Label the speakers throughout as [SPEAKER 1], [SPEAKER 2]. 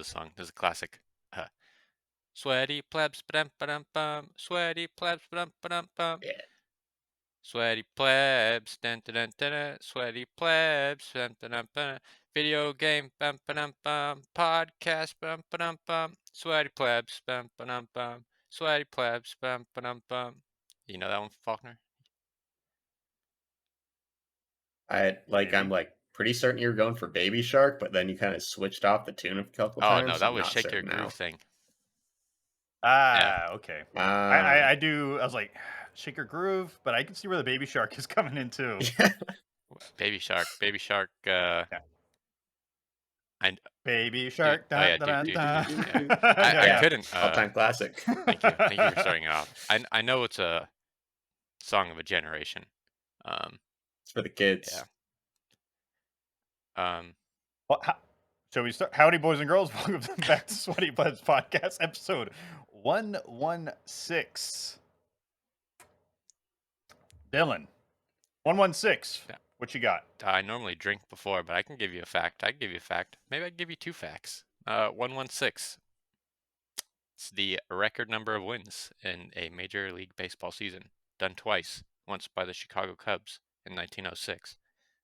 [SPEAKER 1] this song. This is a classic. Sweaty plebs, ba dum bum. Sweaty plebs, ba dum bum.
[SPEAKER 2] Yeah.
[SPEAKER 1] Sweaty plebs, dun dun dun dun. Sweaty plebs, dun dun dun. Video game, bum bum bum. Podcast, bum bum bum. Sweaty plebs, bum bum bum. Sweaty plebs, bum bum bum. You know that one, Faulkner?
[SPEAKER 2] I'm
[SPEAKER 3] Maybe.
[SPEAKER 2] like pretty certain you were going for Baby Shark, but then you kind of switched off the tune a couple
[SPEAKER 1] Oh no,
[SPEAKER 2] times.
[SPEAKER 1] that
[SPEAKER 2] I'm
[SPEAKER 1] was
[SPEAKER 2] not
[SPEAKER 1] Shake Your
[SPEAKER 2] certain
[SPEAKER 1] Groove
[SPEAKER 2] now.
[SPEAKER 1] thing.
[SPEAKER 3] Ah, okay.
[SPEAKER 2] Ah,
[SPEAKER 3] I do. I was like, Shake Your Groove, but I can see where the Baby Shark is coming in too.
[SPEAKER 1] Baby Shark.
[SPEAKER 3] Yeah.
[SPEAKER 1] I
[SPEAKER 3] Baby
[SPEAKER 1] dude.
[SPEAKER 3] Shark.
[SPEAKER 1] Oh
[SPEAKER 3] Dun,
[SPEAKER 1] yeah,
[SPEAKER 3] dun,
[SPEAKER 1] dude.
[SPEAKER 3] dun,
[SPEAKER 1] Yeah.
[SPEAKER 3] dun.
[SPEAKER 1] I
[SPEAKER 3] Yeah,
[SPEAKER 1] couldn't.
[SPEAKER 2] all-time classic.
[SPEAKER 1] Thank you for starting it off. I know it's a song of a generation.
[SPEAKER 2] It's for the kids.
[SPEAKER 1] Yeah.
[SPEAKER 3] Well, shall we start? Howdy, boys and girls. Welcome back to Sweaty Plebs Podcast, episode 116. Dylan, 116.
[SPEAKER 1] Yeah.
[SPEAKER 3] What you got?
[SPEAKER 1] I normally drink before, but I can give you a fact. I can give you a fact. Maybe I can give you two facts. 116. It's the record number of wins in a Major League Baseball season, done twice. Once by the Chicago Cubs in 1906,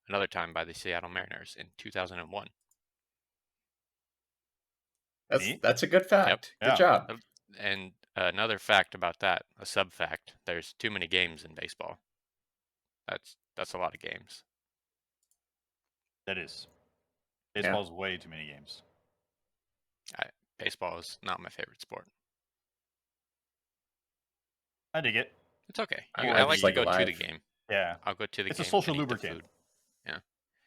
[SPEAKER 1] another time by the Seattle Mariners in 2001.
[SPEAKER 2] That's a good fact.
[SPEAKER 1] Yep.
[SPEAKER 2] Good job.
[SPEAKER 1] And another fact about that, a sub fact, there's too many games in baseball. That's a lot of games.
[SPEAKER 3] That is. Baseball's way too many games.
[SPEAKER 1] Baseball is not my favorite sport.
[SPEAKER 3] I dig it.
[SPEAKER 1] It's okay.
[SPEAKER 2] I
[SPEAKER 1] I like
[SPEAKER 2] just
[SPEAKER 1] to
[SPEAKER 2] like
[SPEAKER 1] go
[SPEAKER 2] it
[SPEAKER 1] to the
[SPEAKER 2] live.
[SPEAKER 1] game.
[SPEAKER 3] Yeah.
[SPEAKER 1] I'll go to the
[SPEAKER 3] It's
[SPEAKER 1] game.
[SPEAKER 3] a social
[SPEAKER 1] and eat the
[SPEAKER 3] lubricant.
[SPEAKER 1] food. Yeah.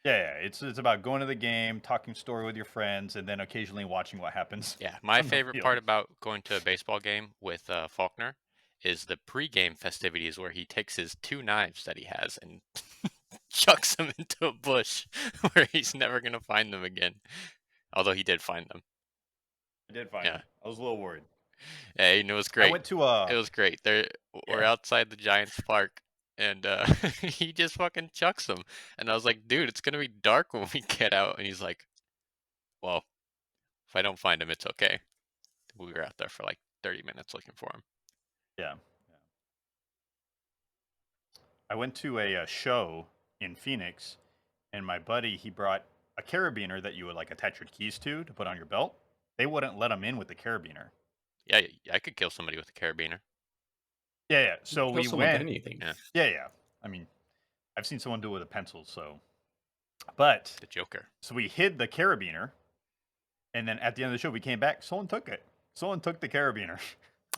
[SPEAKER 3] Yeah. It's about going to the game, talking story with your friends, and then occasionally watching what happens.
[SPEAKER 1] Yeah. My
[SPEAKER 3] on the
[SPEAKER 1] favorite
[SPEAKER 3] field.
[SPEAKER 1] part about going to a baseball game with Faulkner is the pregame festivities where he takes his two knives that he has and chucks them into a bush where he's never going to find them again. Although he did find them.
[SPEAKER 3] I did find them. I was a little worried.
[SPEAKER 1] Yeah, and it was great.
[SPEAKER 3] I went to
[SPEAKER 1] It was great. We're outside the Giants park, and he just fucking chucks them. And I was like, dude, it's gonna be dark when we get out. And he's like, well, if I don't find him, it's okay. We were out there for like 30 minutes looking for him.
[SPEAKER 3] Yeah. I went to a show in Phoenix, and my buddy, he brought a carabiner that you would like attach your keys to put on your belt. They wouldn't let him in with the carabiner.
[SPEAKER 1] Yeah, I could kill somebody with a carabiner.
[SPEAKER 3] Yeah. So we went.
[SPEAKER 2] Anything.
[SPEAKER 3] Yeah. I mean, I've seen someone do it with a pencil. So, but
[SPEAKER 1] The Joker.
[SPEAKER 3] So we hid the carabiner, and then at the end of the show, we came back. Someone took it. Someone took the carabiner.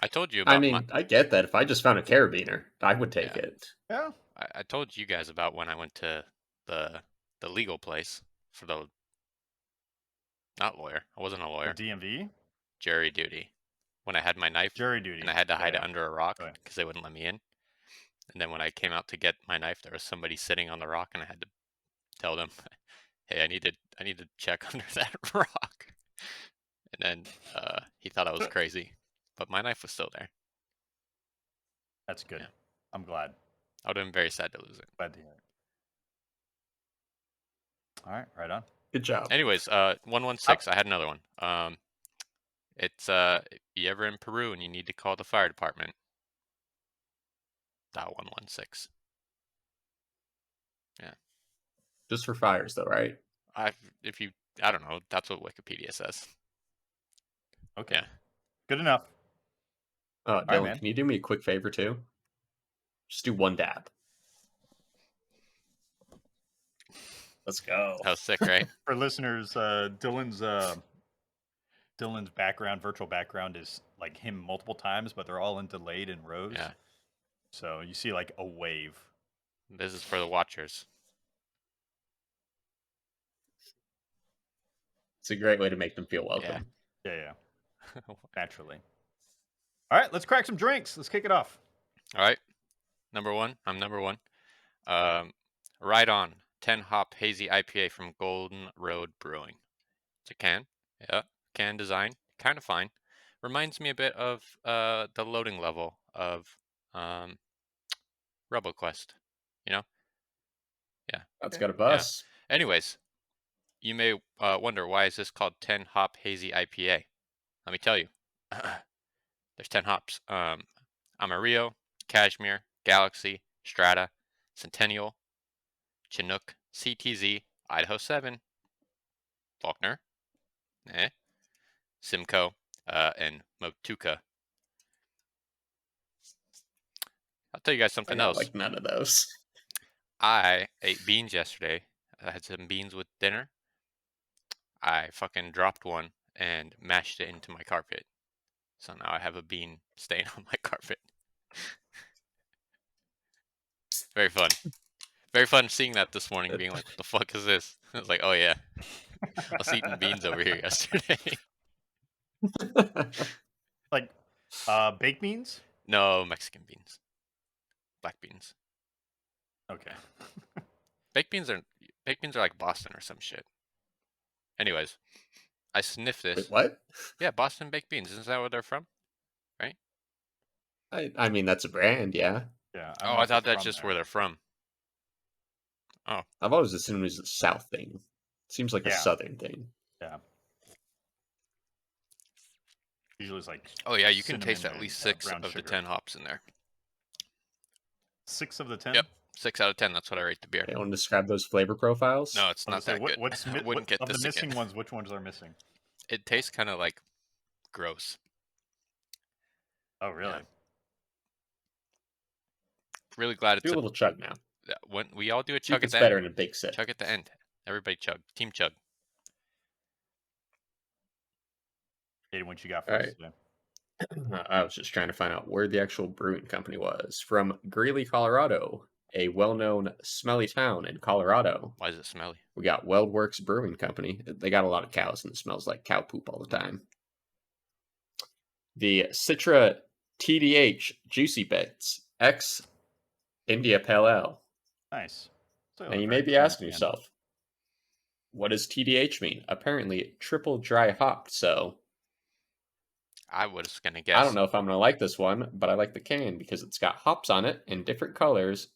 [SPEAKER 1] I told you about.
[SPEAKER 2] I get that. If I just found a carabiner, I would take it.
[SPEAKER 3] Yeah.
[SPEAKER 1] I told you guys about when I went to the legal place for the not lawyer. I wasn't a lawyer.
[SPEAKER 3] The DMV.
[SPEAKER 1] Jury duty. When I had my knife.
[SPEAKER 3] Jury duty.
[SPEAKER 1] And I had to hide it under a rock
[SPEAKER 3] Right.
[SPEAKER 1] because they wouldn't let me in. And then when I came out to get my knife, there was somebody sitting on the rock, and I had to tell them, "Hey, I need to check under that rock." And then he thought I was crazy, but my knife was still there.
[SPEAKER 3] That's good.
[SPEAKER 1] Yeah.
[SPEAKER 3] I'm glad.
[SPEAKER 1] I would have been very sad to lose it.
[SPEAKER 3] Glad to hear it. All right, right on.
[SPEAKER 2] Good job.
[SPEAKER 1] Anyways, 116. I had another one. It's if you ever in Peru and you need to call the fire department, dial 116. Yeah.
[SPEAKER 2] Just for fires, though, right?
[SPEAKER 1] I don't know. That's what Wikipedia says.
[SPEAKER 3] Okay.
[SPEAKER 1] Yeah.
[SPEAKER 3] Good enough.
[SPEAKER 2] Dylan,
[SPEAKER 3] right, man.
[SPEAKER 2] can you do me a quick favor too? Just do one dab. Let's go.
[SPEAKER 1] That was sick, right?
[SPEAKER 3] For listeners, Dylan's virtual background is like him multiple times, but they're all in delayed in rows.
[SPEAKER 1] Yeah.
[SPEAKER 3] So you see like a wave.
[SPEAKER 1] This is for the watchers.
[SPEAKER 2] It's a great way to make them feel welcome.
[SPEAKER 3] Yeah. Naturally. All right, let's crack some drinks. Let's kick it off.
[SPEAKER 1] All right. Number one. I'm number one. Right On 10 hop hazy IPA from Golden Road Brewing. It's a can. Yeah. Can design. Kind of fine. Reminds me a bit of the loading level of RoboQuest. You know? Yeah.
[SPEAKER 2] That's got a bus.
[SPEAKER 1] Anyways, you may wonder, why is this called 10 hop hazy IPA? Let me tell you. There's 10 hops. Amarillo, Cashmere, Galaxy, Strata, Centennial, Chinook, CTZ, Idaho 7, Faulkner, Simcoe, and Motueka. I'll tell you guys
[SPEAKER 2] I
[SPEAKER 1] something
[SPEAKER 2] got
[SPEAKER 1] else.
[SPEAKER 2] like none of those.
[SPEAKER 1] I ate beans yesterday. I had some beans with dinner. I fucking dropped one and mashed it into my carpet. So now I have a bean stain on my carpet. Very fun. Very fun seeing that this morning, being like, what the fuck is this? I was like, oh yeah, I was eating beans over here yesterday.
[SPEAKER 3] Like baked beans?
[SPEAKER 1] No, Mexican beans. Black beans.
[SPEAKER 3] Okay.
[SPEAKER 1] Baked beans are like Boston or some shit. Anyways, I sniffed
[SPEAKER 2] Wait,
[SPEAKER 1] this.
[SPEAKER 2] what?
[SPEAKER 1] Yeah, Boston baked beans. Isn't that where they're from? Right?
[SPEAKER 2] I mean, that's a brand, yeah.
[SPEAKER 3] Yeah.
[SPEAKER 1] Oh, I thought that's just where they're from. Oh,
[SPEAKER 2] I've always assumed it was a South thing. Seems like a
[SPEAKER 3] Yeah.
[SPEAKER 2] Southern thing.
[SPEAKER 3] Yeah. Usually it's like
[SPEAKER 1] oh yeah, you can taste
[SPEAKER 3] cinnamon
[SPEAKER 1] at least
[SPEAKER 3] and,
[SPEAKER 1] 6
[SPEAKER 3] brown
[SPEAKER 1] of the
[SPEAKER 3] sugar.
[SPEAKER 1] 10 hops in there.
[SPEAKER 3] 6 of the 10?
[SPEAKER 1] Yep, 6 out of 10. That's what I rate the beer.
[SPEAKER 2] They want to describe those flavor profiles?
[SPEAKER 1] No, it's
[SPEAKER 3] I
[SPEAKER 1] not
[SPEAKER 3] was gonna
[SPEAKER 1] that
[SPEAKER 3] say,
[SPEAKER 1] good.
[SPEAKER 3] what's
[SPEAKER 1] I wouldn't get
[SPEAKER 3] of
[SPEAKER 1] this
[SPEAKER 3] the
[SPEAKER 1] again.
[SPEAKER 3] missing ones? Which ones are missing?
[SPEAKER 1] It tastes kind of like gross.
[SPEAKER 3] Oh, really?
[SPEAKER 1] Really glad it's
[SPEAKER 2] Do a little chug now.
[SPEAKER 1] when we all do a
[SPEAKER 2] See
[SPEAKER 1] chug
[SPEAKER 2] if
[SPEAKER 1] at
[SPEAKER 2] it's
[SPEAKER 1] the
[SPEAKER 2] better
[SPEAKER 1] end.
[SPEAKER 2] in a big sip.
[SPEAKER 1] Chug at the end. Everybody chug. Team chug.
[SPEAKER 3] Katie, what you got for
[SPEAKER 2] All
[SPEAKER 3] us
[SPEAKER 2] right.
[SPEAKER 3] today?
[SPEAKER 2] I was just trying to find out where the actual brewing company was. From Greeley, Colorado, a well-known smelly town in Colorado.
[SPEAKER 1] Why is it smelly?
[SPEAKER 2] We got Weldworks Brewing Company. They got a lot of cows and it smells like cow poop all the time. The Citra TDH Juicy Bits X India Pale Ale.
[SPEAKER 3] Nice. So
[SPEAKER 2] Now you
[SPEAKER 3] very
[SPEAKER 2] may be
[SPEAKER 3] clean
[SPEAKER 2] asking
[SPEAKER 3] can.
[SPEAKER 2] yourself, what does TDH mean? Apparently triple dry hopped, so
[SPEAKER 1] I was gonna
[SPEAKER 2] I
[SPEAKER 1] guess.
[SPEAKER 2] don't know if I'm going to like this one, but I like the can because it's got hops on it in different colors,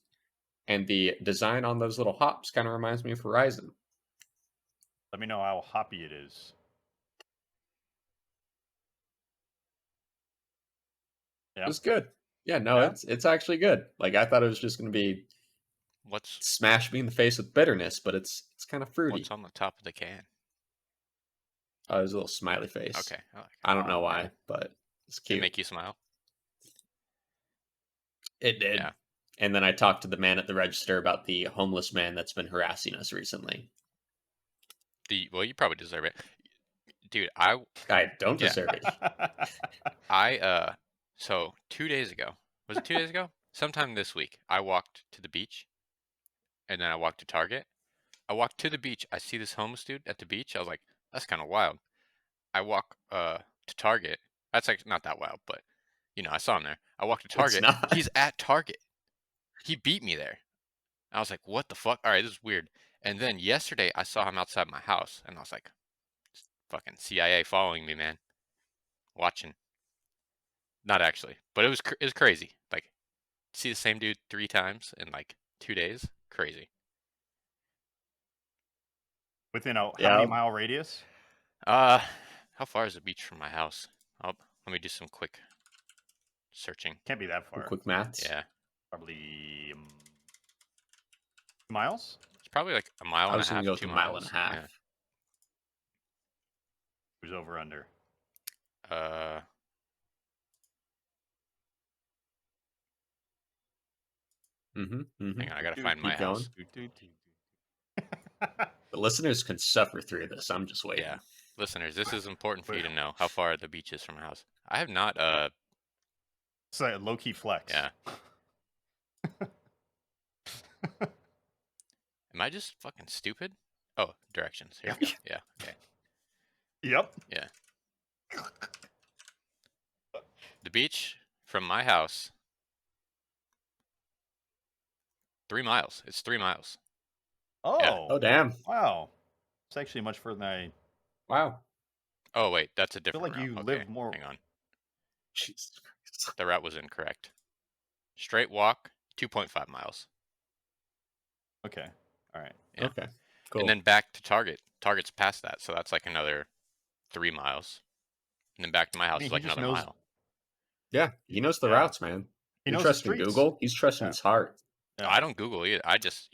[SPEAKER 2] and the design on those little hops kind of reminds me of Horizon.
[SPEAKER 3] Let me know how hoppy it is. Yeah.
[SPEAKER 2] It's good. Yeah, no,
[SPEAKER 3] Yeah?
[SPEAKER 2] it's actually good. Like I thought it was just going to be
[SPEAKER 1] What's
[SPEAKER 2] smash me in the face with bitterness, but it's kind of fruity.
[SPEAKER 1] what's on the top of the can?
[SPEAKER 2] Oh, there's a little smiley face.
[SPEAKER 1] Okay, I like it.
[SPEAKER 2] I don't know
[SPEAKER 3] Oh,
[SPEAKER 2] why,
[SPEAKER 3] yeah.
[SPEAKER 2] but it's
[SPEAKER 1] Did it
[SPEAKER 2] cute.
[SPEAKER 1] make you smile?
[SPEAKER 2] It did.
[SPEAKER 1] Yeah.
[SPEAKER 2] And then I talked to the man at the register about the homeless man that's been harassing us recently.
[SPEAKER 1] Well, you probably deserve it, dude.
[SPEAKER 2] I don't
[SPEAKER 1] Yeah.
[SPEAKER 2] deserve it.
[SPEAKER 1] So 2 days ago, was it 2 days ago? Sometime this week, I walked to the beach, and then I walked to Target. I walked to the beach. I see this homeless dude at the beach. I was like, that's kind of wild. I walk to Target. That's like not that wild, but I saw him there. I walked to
[SPEAKER 2] It's
[SPEAKER 1] Target.
[SPEAKER 2] not.
[SPEAKER 1] He's at Target. He beat me there. I was like, what the fuck? All right, this is weird. And then yesterday, I saw him outside my house, and I was like, fucking CIA following me, man. Watching. Not actually, but it was crazy. Like, see the same dude 3 times in like 2 days. Crazy.
[SPEAKER 3] Within how
[SPEAKER 2] Yeah.
[SPEAKER 3] many mile radius?
[SPEAKER 1] How far is the beach from my house? Let me do some quick searching.
[SPEAKER 3] Can't be that
[SPEAKER 2] Some
[SPEAKER 3] far.
[SPEAKER 2] quick maths.
[SPEAKER 1] Yeah,
[SPEAKER 3] Probably 2 miles?
[SPEAKER 1] it's probably like a mile
[SPEAKER 2] I
[SPEAKER 1] and a
[SPEAKER 2] was going
[SPEAKER 1] half,
[SPEAKER 2] to go with
[SPEAKER 1] 2
[SPEAKER 2] a mile
[SPEAKER 1] miles.
[SPEAKER 2] and a half.
[SPEAKER 1] Yeah.
[SPEAKER 3] Who's over under?
[SPEAKER 1] Hang on, I gotta find my
[SPEAKER 2] Keep going.
[SPEAKER 1] house.
[SPEAKER 2] The listeners can suffer through this. I'm just waiting.
[SPEAKER 1] Yeah, listeners, this is important for you to know how far the beach is from my house. I have not.
[SPEAKER 3] It's like a low key flex.
[SPEAKER 1] Yeah. Am I just fucking stupid? Oh, directions. Here we go. Yeah. Okay.
[SPEAKER 3] Yep.
[SPEAKER 1] Yeah. The beach from my house. 3 miles. It's 3 miles.
[SPEAKER 3] Oh.
[SPEAKER 1] Yeah.
[SPEAKER 2] Oh, damn.
[SPEAKER 3] Wow. It's actually much further than I
[SPEAKER 2] Wow.
[SPEAKER 1] Oh wait, that's a
[SPEAKER 3] feel
[SPEAKER 1] different
[SPEAKER 3] like
[SPEAKER 1] route.
[SPEAKER 3] you
[SPEAKER 1] Okay,
[SPEAKER 3] live more.
[SPEAKER 1] hang on.
[SPEAKER 2] Jesus Christ.
[SPEAKER 1] The route was incorrect. Straight walk, 2.5 miles.
[SPEAKER 3] Okay. All right.
[SPEAKER 1] Yeah.
[SPEAKER 2] Okay. Cool.
[SPEAKER 1] And then back to Target. Target's past that, so that's like another 3 miles. And then back to my house
[SPEAKER 3] mean,
[SPEAKER 1] is
[SPEAKER 3] he
[SPEAKER 1] like
[SPEAKER 3] just
[SPEAKER 1] another
[SPEAKER 3] knows-
[SPEAKER 1] mile.
[SPEAKER 2] Yeah, he knows the
[SPEAKER 3] Yeah.
[SPEAKER 2] routes, man.
[SPEAKER 3] He
[SPEAKER 2] You're
[SPEAKER 3] knows the
[SPEAKER 2] trusting
[SPEAKER 3] streets.
[SPEAKER 2] Google. He's trusting
[SPEAKER 3] Yeah.
[SPEAKER 2] his heart.
[SPEAKER 3] Yeah.
[SPEAKER 1] I don't Google either. I just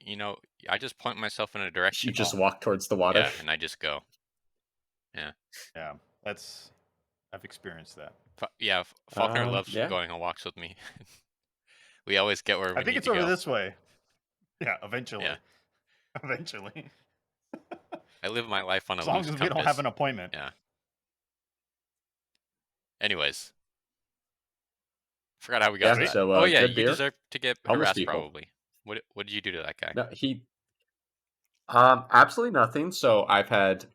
[SPEAKER 1] point myself in a direction.
[SPEAKER 2] You just walk towards the water.
[SPEAKER 1] Yeah, and I just go.
[SPEAKER 3] Yeah, I've experienced that.
[SPEAKER 1] Faulkner loves
[SPEAKER 2] yeah.
[SPEAKER 1] going on walks with me. We always get where we
[SPEAKER 3] I think
[SPEAKER 1] need
[SPEAKER 3] it's
[SPEAKER 1] to
[SPEAKER 3] over
[SPEAKER 1] go.
[SPEAKER 3] this way. Yeah, eventually.
[SPEAKER 1] Yeah.
[SPEAKER 3] Eventually.
[SPEAKER 1] I live my life on a
[SPEAKER 3] As long
[SPEAKER 1] loose
[SPEAKER 3] as we
[SPEAKER 1] compass.
[SPEAKER 3] don't have an appointment.
[SPEAKER 1] Yeah. Anyways, forgot how we got
[SPEAKER 2] Yeah,
[SPEAKER 1] to that.
[SPEAKER 2] so,
[SPEAKER 1] Oh yeah,
[SPEAKER 2] good
[SPEAKER 1] you
[SPEAKER 2] beer.
[SPEAKER 1] deserve to get
[SPEAKER 2] Homeless
[SPEAKER 1] harassed
[SPEAKER 2] people.
[SPEAKER 1] probably. What did you do to that guy?
[SPEAKER 2] No, absolutely nothing. So I've had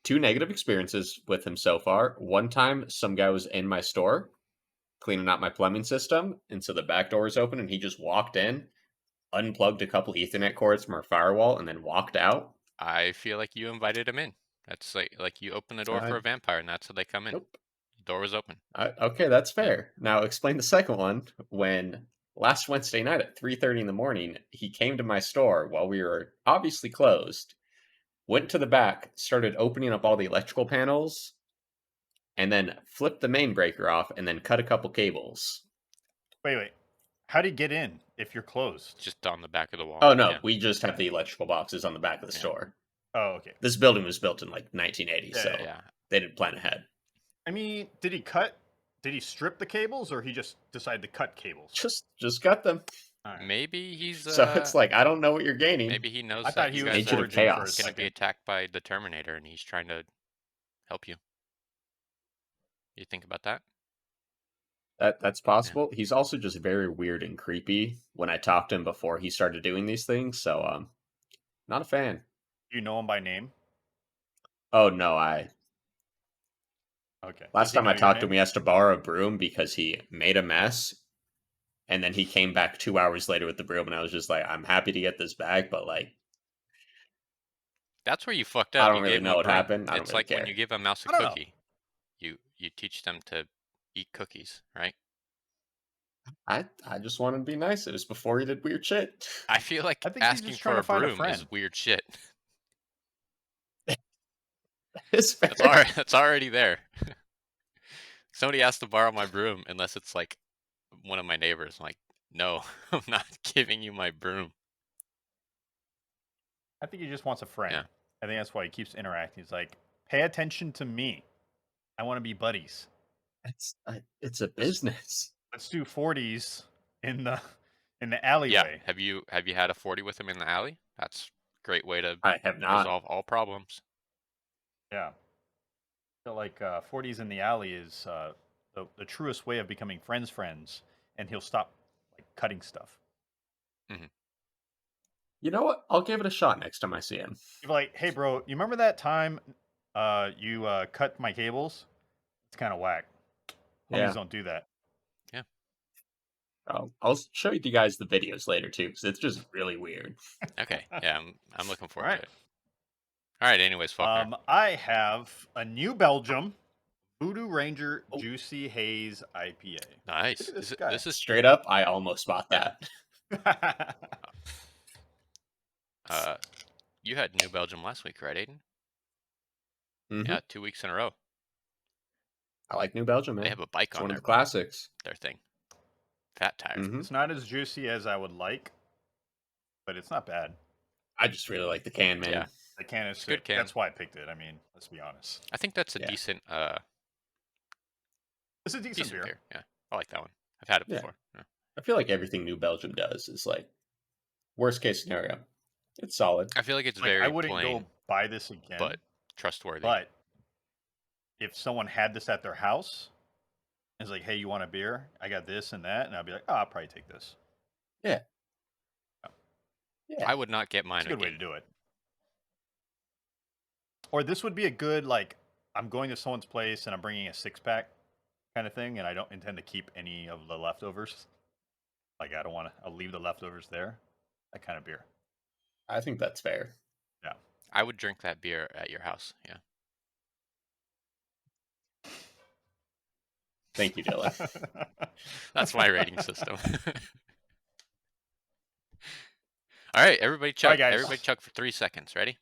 [SPEAKER 2] 2 negative experiences with him so far. One time, some guy was in my store cleaning out my plumbing system, and so the back door was open, and he just walked in, unplugged a couple Ethernet cords from our firewall, and then walked out.
[SPEAKER 1] I feel like you invited him in. That's like you open the door for a vampire, and that's how they come in.
[SPEAKER 2] Nope.
[SPEAKER 1] The door was open.
[SPEAKER 2] Okay, that's fair. Now explain the second one. When last Wednesday night at 3:30 in the morning, he came to my store while we were obviously closed, went to the back, started opening up all the electrical panels, and then flipped the main breaker off and then cut a couple cables.
[SPEAKER 3] Wait. How do you get in if you're closed?
[SPEAKER 1] Just on the back of the wall.
[SPEAKER 2] Oh no,
[SPEAKER 1] Yeah.
[SPEAKER 2] we just have the electrical boxes on the back of the store.
[SPEAKER 3] Oh, okay.
[SPEAKER 2] This building was built in like 1980, so
[SPEAKER 1] Yeah.
[SPEAKER 2] they didn't plan ahead.
[SPEAKER 3] I mean, did he strip the cables or he just decided to cut cables?
[SPEAKER 2] Just cut them.
[SPEAKER 3] All right.
[SPEAKER 1] Maybe he's
[SPEAKER 2] So it's like, I don't know what you're gaining.
[SPEAKER 1] maybe he knows
[SPEAKER 3] I
[SPEAKER 1] that
[SPEAKER 3] thought
[SPEAKER 1] you
[SPEAKER 3] he was
[SPEAKER 1] guys
[SPEAKER 2] Agent
[SPEAKER 1] are
[SPEAKER 2] of chaos.
[SPEAKER 1] going to be attacked by the Terminator, and he's trying to help you. You think about that?
[SPEAKER 2] That's possible. He's also just very weird and creepy when I talked to him before he started doing these things, so not a fan.
[SPEAKER 3] Do you know him by name?
[SPEAKER 2] Oh no,
[SPEAKER 3] Okay.
[SPEAKER 2] last
[SPEAKER 3] Does he
[SPEAKER 2] time
[SPEAKER 3] know
[SPEAKER 2] I
[SPEAKER 3] your
[SPEAKER 2] talked to
[SPEAKER 3] name?
[SPEAKER 2] him, he asked to borrow a broom because he made a mess. And then he came back 2 hours later with the broom, and I was just like, I'm happy to get this back, but like,
[SPEAKER 1] That's where you fucked up.
[SPEAKER 2] I don't
[SPEAKER 1] You
[SPEAKER 2] really
[SPEAKER 1] gave him
[SPEAKER 2] know
[SPEAKER 1] a
[SPEAKER 2] what
[SPEAKER 1] broom.
[SPEAKER 2] happened. I don't
[SPEAKER 1] It's
[SPEAKER 2] really
[SPEAKER 1] like when
[SPEAKER 2] care.
[SPEAKER 1] you give a mouse a
[SPEAKER 3] I don't know.
[SPEAKER 1] cookie. You teach them to eat cookies, right?
[SPEAKER 2] I just wanted to be nice. It was before he did weird shit.
[SPEAKER 1] I feel like
[SPEAKER 3] I think he's
[SPEAKER 1] asking
[SPEAKER 3] just trying
[SPEAKER 1] for
[SPEAKER 3] to
[SPEAKER 1] a
[SPEAKER 3] find a
[SPEAKER 1] broom is
[SPEAKER 3] friend.
[SPEAKER 1] weird shit.
[SPEAKER 2] It's fair.
[SPEAKER 1] That's already there. Somebody asked to borrow my broom unless it's like one of my neighbors. I'm like, no, I'm not giving you my broom.
[SPEAKER 3] I think he just wants a friend.
[SPEAKER 1] Yeah.
[SPEAKER 3] I think that's why he keeps interacting. He's like, pay attention to me. I want to be buddies.
[SPEAKER 2] It's a business.
[SPEAKER 3] Let's do 40s in the alleyway.
[SPEAKER 1] Yeah. Have you had a 40 with him in the alley? That's a great way to
[SPEAKER 2] I have not.
[SPEAKER 1] resolve all problems.
[SPEAKER 3] Yeah. I feel like 40s in the alley is the truest way of becoming friends, and he'll stop like cutting stuff.
[SPEAKER 2] You know what? I'll give it a shot next time I see him.
[SPEAKER 3] You're like, hey, bro, you remember that time you cut my cables? It's kind of whack. Homies don't do that.
[SPEAKER 1] Yeah.
[SPEAKER 2] I'll show you guys the videos later too, because it's just really weird.
[SPEAKER 1] Okay. Yeah, I'm looking forward
[SPEAKER 3] Alright.
[SPEAKER 1] to it. All right. Anyways, Faulkner.
[SPEAKER 3] I have a New Belgium Voodoo Ranger
[SPEAKER 2] Oh.
[SPEAKER 3] Juicy Haze IPA.
[SPEAKER 1] Nice.
[SPEAKER 3] Look at this guy.
[SPEAKER 1] This is
[SPEAKER 2] Straight up, I almost bought that.
[SPEAKER 1] you had New Belgium last week, right, Aiden?
[SPEAKER 2] Mhm.
[SPEAKER 1] Yeah, 2 weeks in a row.
[SPEAKER 2] I like New Belgium, man.
[SPEAKER 1] They have a bike
[SPEAKER 2] It's
[SPEAKER 1] on
[SPEAKER 2] one of
[SPEAKER 1] their
[SPEAKER 2] the classics.
[SPEAKER 1] thing. Fat tires.
[SPEAKER 2] Mhm.
[SPEAKER 3] It's not as juicy as I would like, but it's not bad.
[SPEAKER 2] I just really like the can, man.
[SPEAKER 1] Yeah.
[SPEAKER 3] The can is
[SPEAKER 1] It's a good
[SPEAKER 3] sick.
[SPEAKER 1] can.
[SPEAKER 3] That's why I picked it. I mean, let's be honest.
[SPEAKER 1] I think that's a
[SPEAKER 2] Yeah.
[SPEAKER 1] decent
[SPEAKER 3] It's a decent beer.
[SPEAKER 1] Yeah, I like that one. I've had it
[SPEAKER 2] Yeah.
[SPEAKER 1] before. Yeah.
[SPEAKER 2] I feel like everything New Belgium does is like worst case scenario. It's solid.
[SPEAKER 1] I feel like it's
[SPEAKER 3] Like,
[SPEAKER 1] very
[SPEAKER 3] I wouldn't
[SPEAKER 1] plain,
[SPEAKER 3] go buy this again,
[SPEAKER 1] but trustworthy.
[SPEAKER 3] but if someone had this at their house, it's like, hey, you want a beer? I got this and that, and I'd be like, oh, I'll probably take this.
[SPEAKER 2] Yeah.
[SPEAKER 1] I would not get mine
[SPEAKER 3] It's a good way to
[SPEAKER 1] again.
[SPEAKER 3] do it. Or this would be a good, like, I'm going to someone's place and I'm bringing a 6-pack kind of thing, and I don't intend to keep any of the leftovers. Like, I don't want to, I'll leave the leftovers there. That kind of beer.
[SPEAKER 2] I think that's fair.
[SPEAKER 1] I would drink that beer at your house. Yeah.
[SPEAKER 2] Thank you, Dylan.
[SPEAKER 1] That's my rating system. All right, everybody
[SPEAKER 3] All
[SPEAKER 1] chuck.
[SPEAKER 3] right, guys.
[SPEAKER 1] Everybody chuck for 3 seconds. Ready?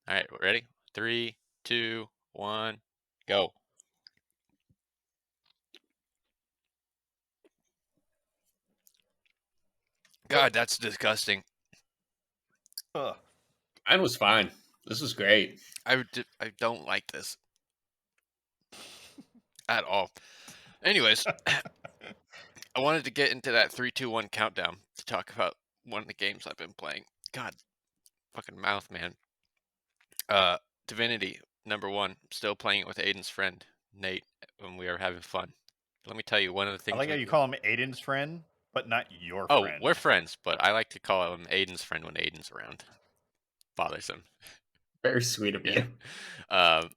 [SPEAKER 1] All right, ready? 3, 2, 1, go. God, that's disgusting.
[SPEAKER 3] Ugh.
[SPEAKER 2] Mine was fine. This was great.
[SPEAKER 1] I don't like this at all. Anyways, I wanted to get into that 3, 2, 1 countdown to talk about one of the games I've been playing. God, fucking mouth, man. Divinity #1. Still playing it with Aiden's friend Nate, when we are having fun. Let me tell you, one of the
[SPEAKER 3] I
[SPEAKER 1] things
[SPEAKER 3] like how
[SPEAKER 1] we
[SPEAKER 3] you
[SPEAKER 1] do.
[SPEAKER 3] call him Aiden's friend, but not your
[SPEAKER 1] Oh,
[SPEAKER 3] friend.
[SPEAKER 1] we're friends, but I like to call him Aiden's friend when Aiden's around. Bothersome.
[SPEAKER 2] Very sweet of
[SPEAKER 1] Yeah.
[SPEAKER 2] you.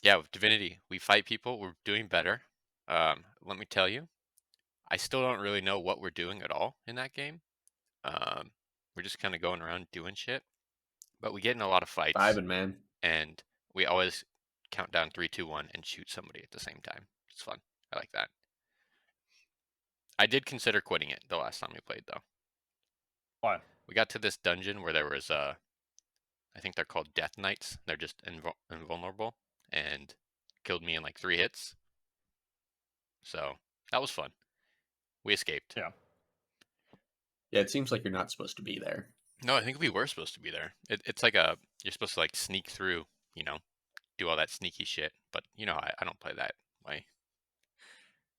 [SPEAKER 1] Yeah, with Divinity, we fight people. We're doing better. Let me tell you, I still don't really know what we're doing at all in that game. We're just kind of going around doing shit, but we get in a lot of fights,
[SPEAKER 2] Vibing, man.
[SPEAKER 1] and we always count down 3, 2, 1 and shoot somebody at the same time. It's fun. I like that. I did consider quitting it the last time we played, though.
[SPEAKER 3] Why?
[SPEAKER 1] We got to this dungeon where there was I think they're called Death Knights. They're just invulnerable, and killed me in like 3 hits. So that was fun. We escaped.
[SPEAKER 3] Yeah.
[SPEAKER 2] Yeah, it seems like you're not supposed to be there.
[SPEAKER 1] No, I think we were supposed to be there. It's like you're supposed to like sneak through, do all that sneaky shit. But I don't play that way.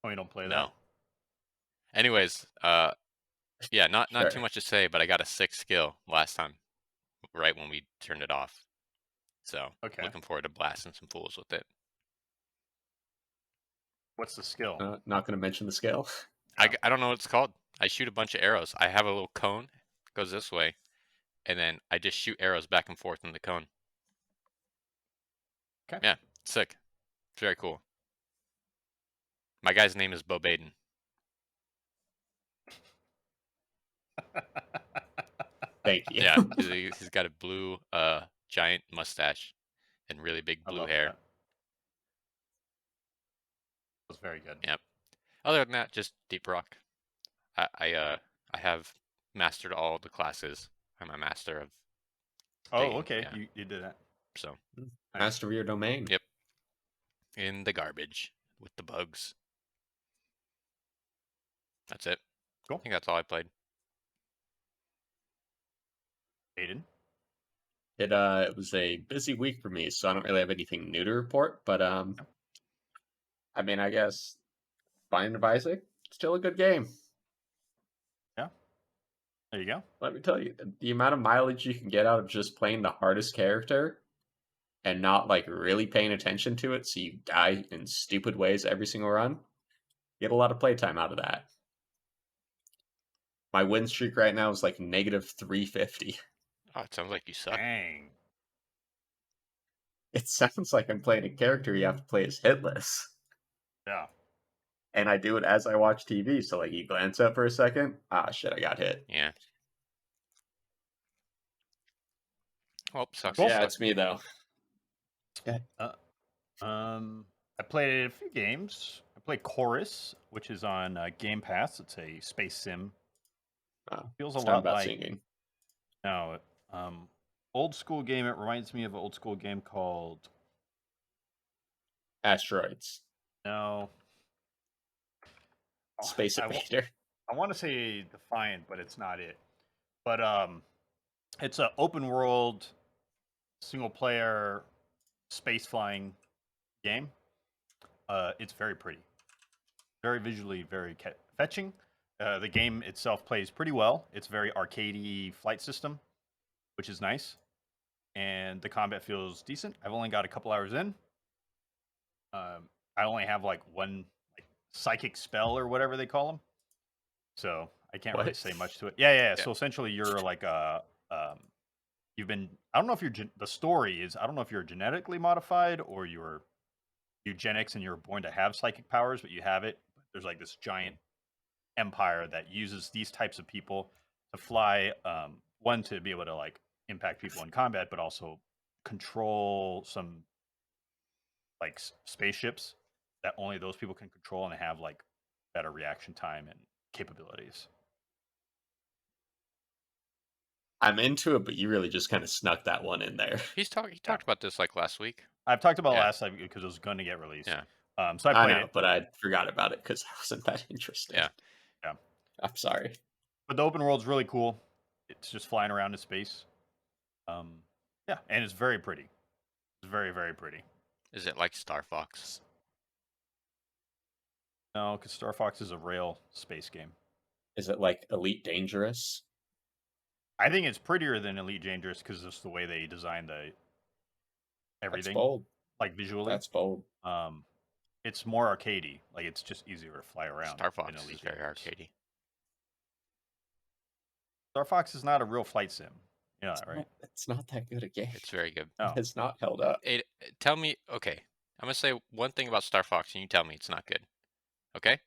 [SPEAKER 3] Oh, you don't play
[SPEAKER 1] No.
[SPEAKER 3] that?
[SPEAKER 1] Anyways, yeah, not too
[SPEAKER 2] Sure.
[SPEAKER 1] much to say, but I got a 6 skill last time, right when we turned it off. So
[SPEAKER 3] Okay.
[SPEAKER 1] looking forward to blasting some fools with it.
[SPEAKER 3] What's the skill?
[SPEAKER 2] Not going to mention the scale.
[SPEAKER 1] I don't know what it's called. I shoot a bunch of arrows. I have a little cone, goes this way, and then I just shoot arrows back and forth in the cone.
[SPEAKER 3] Okay.
[SPEAKER 1] Yeah, sick. It's very cool. My guy's name is Bo Baden.
[SPEAKER 2] Thank you.
[SPEAKER 1] Yeah, he's got a blue, giant mustache and really big
[SPEAKER 3] I
[SPEAKER 1] blue
[SPEAKER 3] love
[SPEAKER 1] hair.
[SPEAKER 3] that. That was very good.
[SPEAKER 1] Yep. Other than that, just deep rock. I have mastered all the classes. I'm a master of.
[SPEAKER 3] Oh,
[SPEAKER 1] digging,
[SPEAKER 3] okay.
[SPEAKER 1] yeah.
[SPEAKER 3] You did that.
[SPEAKER 1] So
[SPEAKER 3] Nice.
[SPEAKER 2] Master of your domain.
[SPEAKER 1] Yep. In the garbage with the bugs. That's it.
[SPEAKER 3] Cool.
[SPEAKER 1] I think that's all I played.
[SPEAKER 3] Aiden.
[SPEAKER 2] It was a busy week for me, so I don't really have anything new to report. But I mean, I guess Binding of Isaac, still a good game.
[SPEAKER 3] Yeah. There you go.
[SPEAKER 2] Let me tell you, the amount of mileage you can get out of just playing the hardest character and not like really paying attention to it, so you die in stupid ways every single run. You get a lot of playtime out of that. My win streak right now is like negative 350.
[SPEAKER 1] Oh, it sounds like you suck.
[SPEAKER 3] Dang.
[SPEAKER 2] It sounds like I'm playing a character you have to play as hitless.
[SPEAKER 3] Yeah.
[SPEAKER 2] And I do it as I watch TV. So like you glance up for a second, ah shit, I got hit.
[SPEAKER 1] Yeah. Well, sucks.
[SPEAKER 3] Cool.
[SPEAKER 1] to
[SPEAKER 2] Yeah,
[SPEAKER 1] suck.
[SPEAKER 2] it's me though.
[SPEAKER 3] I played a few games. I played Chorus, which is on Game Pass. It's a space sim. Feels a
[SPEAKER 2] It's not
[SPEAKER 3] lot
[SPEAKER 2] about
[SPEAKER 3] like
[SPEAKER 2] singing.
[SPEAKER 3] no, old school game. It reminds me of an old school game called
[SPEAKER 2] Asteroids.
[SPEAKER 3] no.
[SPEAKER 2] Space
[SPEAKER 3] I
[SPEAKER 2] Invader.
[SPEAKER 3] want to say Defiant, but it's not it. But it's an open world, single player, space flying game. It's very pretty, very visually, very fetching. The game itself plays pretty well. It's very arcadey flight system, which is nice, and the combat feels decent. I've only got a couple hours in. I only have like one like, psychic spell or whatever they call them, so I can't really
[SPEAKER 2] What?
[SPEAKER 3] say much to it. Yeah.
[SPEAKER 1] Yeah.
[SPEAKER 3] So essentially, you're like you've been. I don't know if you're. The story is. I don't know if you're genetically modified or you're eugenics and you're born to have psychic powers, but you have it. There's like this giant empire that uses these types of people to fly. One to be able to like impact people in combat, but also control some like spaceships that only those people can control and have like better reaction time and capabilities.
[SPEAKER 2] I'm into it, but you really just kind of snuck that one in there.
[SPEAKER 1] He talked about this like last week.
[SPEAKER 3] I've talked about it
[SPEAKER 1] Yeah.
[SPEAKER 3] last time because it was going to get released.
[SPEAKER 1] Yeah.
[SPEAKER 3] So I
[SPEAKER 2] I
[SPEAKER 3] played
[SPEAKER 2] know,
[SPEAKER 3] it.
[SPEAKER 2] but I forgot about it because I wasn't that interested.
[SPEAKER 1] Yeah.
[SPEAKER 3] Yeah.
[SPEAKER 2] I'm sorry.
[SPEAKER 3] But the open world's really cool. It's just flying around in space. Yeah, and it's very pretty. It's very, very pretty.
[SPEAKER 1] Is it like Star Fox?
[SPEAKER 3] No, because Star Fox is a rail space game.
[SPEAKER 2] Is it like Elite Dangerous?
[SPEAKER 3] I think it's prettier than Elite Dangerous because it's the way they designed the everything,
[SPEAKER 2] That's bold.
[SPEAKER 3] like visually.
[SPEAKER 2] That's bold.
[SPEAKER 3] It's more arcadey. Like it's just easier to fly around.
[SPEAKER 1] Star
[SPEAKER 3] than
[SPEAKER 1] Fox
[SPEAKER 3] Elite
[SPEAKER 1] is very
[SPEAKER 3] Dangerous.
[SPEAKER 1] arcadey.
[SPEAKER 3] Star Fox is not a real flight sim. You know that, right?
[SPEAKER 2] It's not that good a game.
[SPEAKER 1] It's very good.
[SPEAKER 3] No.
[SPEAKER 2] It has not held up.
[SPEAKER 1] Tell me, okay. I'm gonna say one thing about Star Fox, and you tell me it's not good. Okay?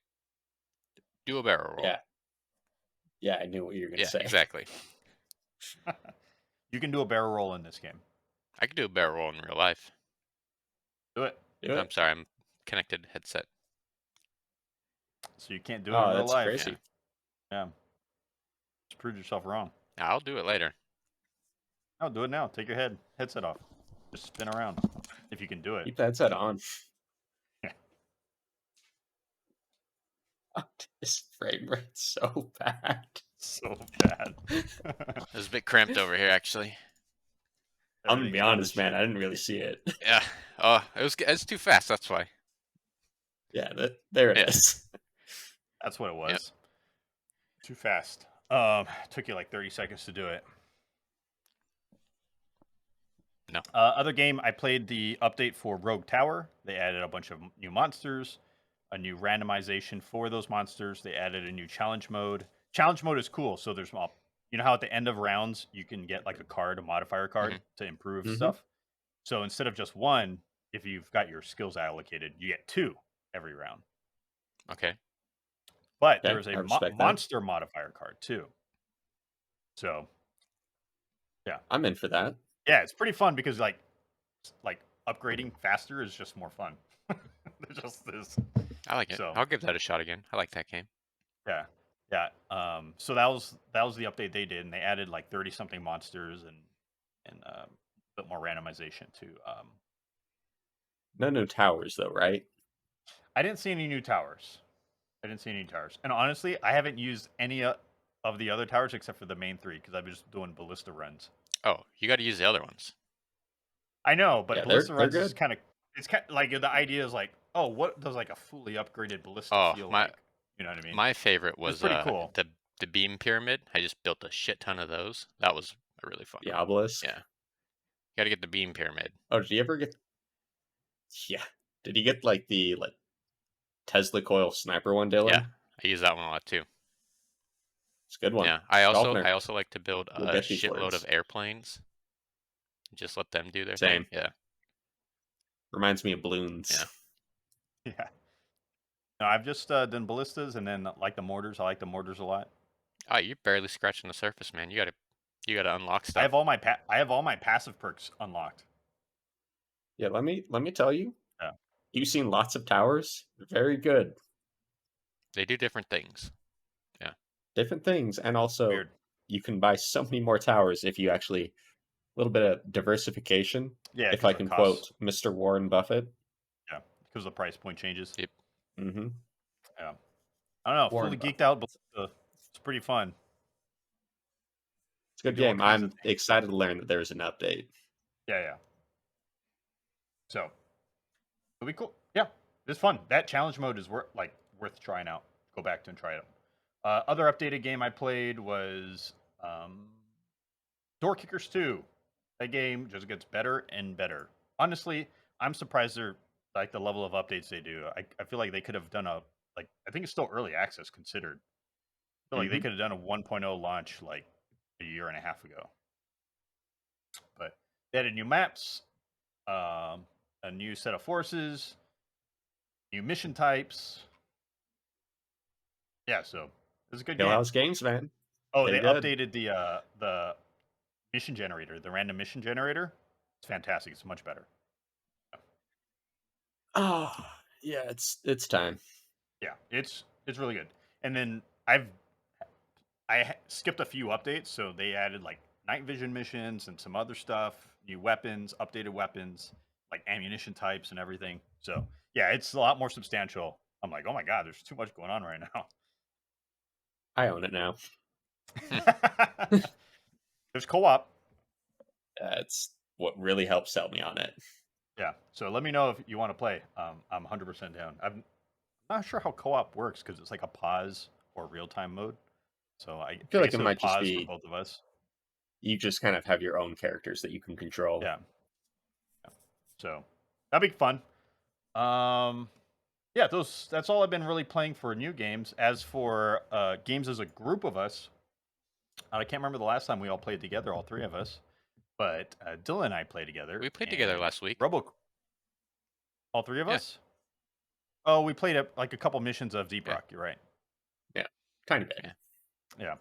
[SPEAKER 1] Do a barrel roll.
[SPEAKER 2] Yeah. Yeah, I knew what you were gonna
[SPEAKER 1] Yeah,
[SPEAKER 2] say.
[SPEAKER 1] exactly.
[SPEAKER 3] You can do a barrel roll in this game.
[SPEAKER 1] I could do a barrel roll in real life.
[SPEAKER 3] Do it.
[SPEAKER 2] Do it.
[SPEAKER 1] I'm sorry, I'm connected headset.
[SPEAKER 3] So you can't do it in real
[SPEAKER 2] that's
[SPEAKER 3] life.
[SPEAKER 2] crazy.
[SPEAKER 3] Yeah. Just proved yourself wrong.
[SPEAKER 1] I'll do it later.
[SPEAKER 3] No, do it now. Take your headset off. Just spin around if you can do it.
[SPEAKER 2] Keep the headset on.
[SPEAKER 3] Yeah.
[SPEAKER 2] This frame rate's so bad.
[SPEAKER 3] So bad.
[SPEAKER 1] It was a bit cramped over here, actually.
[SPEAKER 2] I'm gonna be
[SPEAKER 3] Everything's
[SPEAKER 2] honest,
[SPEAKER 3] going
[SPEAKER 2] man.
[SPEAKER 3] to
[SPEAKER 2] I didn't really see it.
[SPEAKER 1] Yeah. Oh, it's too fast. That's why.
[SPEAKER 2] Yeah, there it
[SPEAKER 1] Yeah.
[SPEAKER 2] is.
[SPEAKER 3] That's what it was.
[SPEAKER 1] Yep.
[SPEAKER 3] Too fast. Took you like 30 seconds to do it.
[SPEAKER 1] No.
[SPEAKER 3] Other game, I played the update for Rogue Tower. They added a bunch of new monsters, a new randomization for those monsters. They added a new challenge mode. Challenge mode is cool. So there's, you know how at the end of rounds you can get like a modifier card to improve stuff. So instead of just one, if you've got your skills allocated, you get 2 every round.
[SPEAKER 1] Okay.
[SPEAKER 3] But
[SPEAKER 2] Okay,
[SPEAKER 3] there's
[SPEAKER 2] I
[SPEAKER 3] a
[SPEAKER 2] respect that.
[SPEAKER 3] monster modifier card too. So, yeah,
[SPEAKER 2] I'm in for that.
[SPEAKER 3] yeah, it's pretty fun because like upgrading faster is just more fun. There's just this.
[SPEAKER 1] I like it.
[SPEAKER 3] So-
[SPEAKER 1] I'll give that a shot again. I like that game.
[SPEAKER 3] Yeah, yeah. So that was the update they did, and they added like 30 something monsters and a bit more randomization too.
[SPEAKER 2] No new towers though, right?
[SPEAKER 3] I didn't see any new towers. And honestly, I haven't used any of the other towers except for the main 3 because I've been just doing ballista runs.
[SPEAKER 1] Oh, you got to use the other ones.
[SPEAKER 3] I know, but
[SPEAKER 2] Yeah,
[SPEAKER 3] ballista
[SPEAKER 2] they're
[SPEAKER 3] runs is
[SPEAKER 2] good.
[SPEAKER 3] kind of like the idea is like, oh, what does like a fully upgraded ballista
[SPEAKER 1] Oh,
[SPEAKER 3] feel
[SPEAKER 1] my-
[SPEAKER 3] like? You know what I mean?
[SPEAKER 1] My favorite was
[SPEAKER 3] pretty cool.
[SPEAKER 1] the beam pyramid. I just built a shit ton of those. That was a really fun.
[SPEAKER 2] The
[SPEAKER 1] one.
[SPEAKER 2] obelisk.
[SPEAKER 1] Yeah. You got to get the beam pyramid.
[SPEAKER 2] Oh, did you ever get? Yeah. Did you get like the Tesla coil sniper one, Dylan?
[SPEAKER 1] Yeah, I use that one a lot too.
[SPEAKER 2] It's a good one.
[SPEAKER 1] Yeah, I
[SPEAKER 2] Dolphin
[SPEAKER 1] also like to build
[SPEAKER 2] We'll
[SPEAKER 1] a
[SPEAKER 2] get these
[SPEAKER 1] shitload
[SPEAKER 2] words.
[SPEAKER 1] of airplanes. Just let them do their
[SPEAKER 2] Same.
[SPEAKER 1] thing. Yeah.
[SPEAKER 2] Reminds me of balloons.
[SPEAKER 1] Yeah.
[SPEAKER 3] Yeah. No, I've just done ballistas and then like the mortars. I like the mortars a lot.
[SPEAKER 1] Oh, you're barely scratching the surface, man. You gotta unlock stuff.
[SPEAKER 3] I have all my passive perks unlocked.
[SPEAKER 2] Yeah, let me tell you.
[SPEAKER 3] Yeah.
[SPEAKER 2] You've seen lots of towers. Very good.
[SPEAKER 1] They do different things.
[SPEAKER 2] Different things, and also
[SPEAKER 3] Weird.
[SPEAKER 2] you can buy so many more towers if you actually a little bit of diversification.
[SPEAKER 3] Yeah.
[SPEAKER 2] If
[SPEAKER 3] 'cause
[SPEAKER 2] I
[SPEAKER 3] of
[SPEAKER 2] can
[SPEAKER 3] costs.
[SPEAKER 2] quote Mr. Warren Buffett.
[SPEAKER 3] Yeah, because the price point changes.
[SPEAKER 1] Yep.
[SPEAKER 2] Mm-hmm.
[SPEAKER 3] Yeah. I don't know.
[SPEAKER 2] Warren
[SPEAKER 3] Fully geeked out, but it's pretty fun.
[SPEAKER 2] It's a good
[SPEAKER 3] Do all
[SPEAKER 2] game.
[SPEAKER 3] kinds
[SPEAKER 2] I'm
[SPEAKER 3] of
[SPEAKER 2] excited to learn that there's an update.
[SPEAKER 3] Yeah. So it'll be cool. Yeah, it's fun. That challenge mode is worth trying out. Go back to and try it out. Other updated game I played was Door Kickers 2. That game just gets better and better. Honestly, I'm surprised they're like the level of updates they do. I feel like they could have done I think it's still early access considered. I feel like they could have done a 1.0 launch like a year and a half ago. But they added new maps, a new set of forces, new mission types. Yeah, so it was a good game.
[SPEAKER 2] House Games, man.
[SPEAKER 3] Oh,
[SPEAKER 2] They
[SPEAKER 3] they
[SPEAKER 2] did.
[SPEAKER 3] updated the mission generator, the random mission generator. It's fantastic. It's much better.
[SPEAKER 2] Oh, yeah, it's time.
[SPEAKER 3] Yeah, it's really good. And then skipped a few updates, so they added like night vision missions and some other stuff, new weapons, updated weapons, like ammunition types and everything. So yeah, it's a lot more substantial. I'm like, oh my god, there's too much going on right now.
[SPEAKER 2] I own it now.
[SPEAKER 3] There's co-op.
[SPEAKER 2] That's what really helps sell me on it.
[SPEAKER 3] Yeah. So let me know if you want to play. I'm 100% down. I'm not sure how co-op works because it's like a pause or real-time mode. So I
[SPEAKER 2] feel like
[SPEAKER 3] guess
[SPEAKER 2] it
[SPEAKER 3] it would
[SPEAKER 2] might just
[SPEAKER 3] pause for
[SPEAKER 2] be
[SPEAKER 3] both of us.
[SPEAKER 2] you just kind of have your own characters that you can control.
[SPEAKER 3] Yeah. So that'd be fun. Yeah, that's all I've been really playing for new games. As for games as a group of us, I can't remember the last time we all played together, all three of us. But Dylan and I played together.
[SPEAKER 1] We played together last week.
[SPEAKER 3] All three of
[SPEAKER 1] Yeah.
[SPEAKER 3] us? Oh, we played like a couple missions of Deep
[SPEAKER 1] Yeah.
[SPEAKER 3] Rock. You're right.
[SPEAKER 2] Yeah, kind of bit.
[SPEAKER 3] Yeah.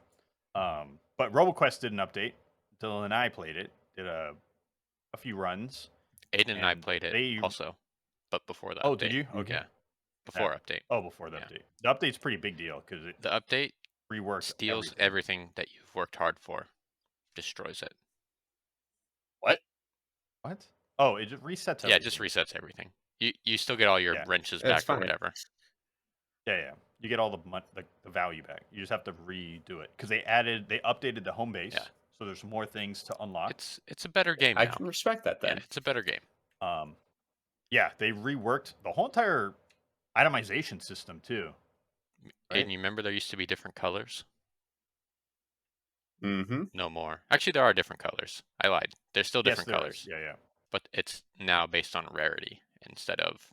[SPEAKER 3] But RoboQuest did an update. Dylan and I played it. Did a few runs.
[SPEAKER 1] Aiden and I played it also, but before the update.
[SPEAKER 3] Oh, did you? Okay.
[SPEAKER 1] Yeah. Before update.
[SPEAKER 3] Oh, before the update. The update's a pretty big deal because
[SPEAKER 1] the update
[SPEAKER 3] reworks
[SPEAKER 1] steals everything that you've worked hard for, destroys it.
[SPEAKER 3] What? Oh, it just resets everything.
[SPEAKER 1] Yeah, it just resets everything. You still get all your wrenches back or whatever.
[SPEAKER 3] Yeah. You get all the value back. You just have to redo it because they updated the home base.
[SPEAKER 1] Yeah.
[SPEAKER 3] So there's more things to unlock.
[SPEAKER 1] It's a better game now.
[SPEAKER 2] I can respect that then.
[SPEAKER 1] Yeah, it's a better game.
[SPEAKER 3] Yeah, they reworked the whole entire itemization system too.
[SPEAKER 1] Right? And you remember there used to be different colors?
[SPEAKER 2] Mm-hmm.
[SPEAKER 1] No more. Actually, there are different colors. I lied. There's still different colors.
[SPEAKER 3] Yeah.
[SPEAKER 1] But it's now based on rarity instead of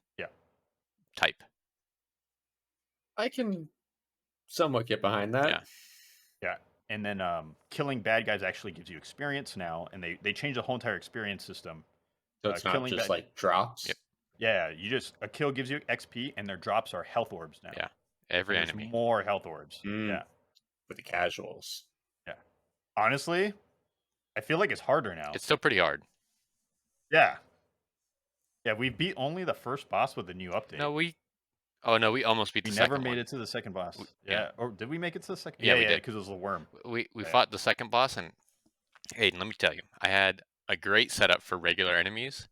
[SPEAKER 1] type.
[SPEAKER 2] I can somewhat get behind that.
[SPEAKER 3] Yeah. And then killing bad guys actually gives you experience now, and they changed the whole entire experience system.
[SPEAKER 2] So it's not just like drops.
[SPEAKER 1] Yep.
[SPEAKER 3] Yeah, a kill gives you XP, and their drops are health orbs now.
[SPEAKER 1] Yeah, every enemy.
[SPEAKER 3] More health orbs. Yeah.
[SPEAKER 2] For the casuals.
[SPEAKER 3] Yeah. Honestly, I feel like it's harder now.
[SPEAKER 1] It's still pretty hard.
[SPEAKER 3] Yeah. Yeah, we beat only the first boss with the new update.
[SPEAKER 1] We almost beat the second one.
[SPEAKER 3] We never made it to the second boss. Yeah. Or did we make it to the second?
[SPEAKER 1] Yeah, we did.
[SPEAKER 3] Because it was a worm.
[SPEAKER 1] We fought the second boss, and Aiden, let me tell you, I had a great setup for regular enemies.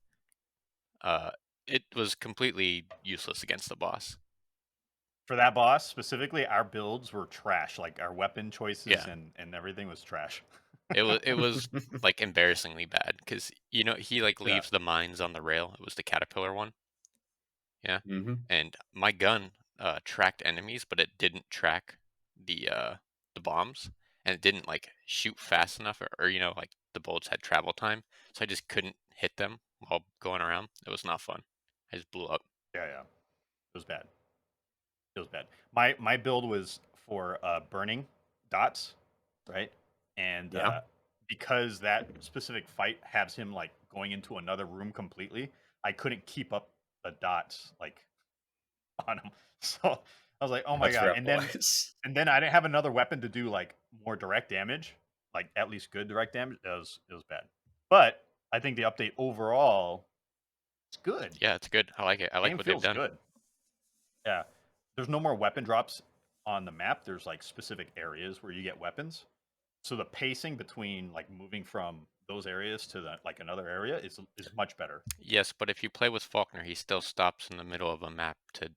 [SPEAKER 1] It was completely useless against the boss.
[SPEAKER 3] For that boss specifically, our builds were trash. Like our weapon choices and everything was trash.
[SPEAKER 1] It was like embarrassingly bad because he like leaves the mines on the rail. It was the caterpillar one. Yeah.
[SPEAKER 2] Mm-hmm.
[SPEAKER 1] And my gun tracked enemies, but it didn't track the bombs, and it didn't like shoot fast enough, or like the bullets had travel time, so I just couldn't hit them while going around. It was not fun. I just blew up.
[SPEAKER 3] Yeah. It was bad. My build was for burning dots, right? And because that specific fight has him like going into another room completely, I couldn't keep up the dots like on him. So I was like, oh my god! And then I didn't have another weapon to do like more direct damage, like at least good direct damage. It was bad. But I think the update overall is good.
[SPEAKER 1] Yeah, it's good. I like it. I like what they've done.
[SPEAKER 3] Good. Yeah. There's no more weapon drops on the map. There's like specific areas where you get weapons. So the pacing between like moving from those areas to like another area is much better.
[SPEAKER 1] Yes, but if you play with Faulkner, he still stops in the middle of a map to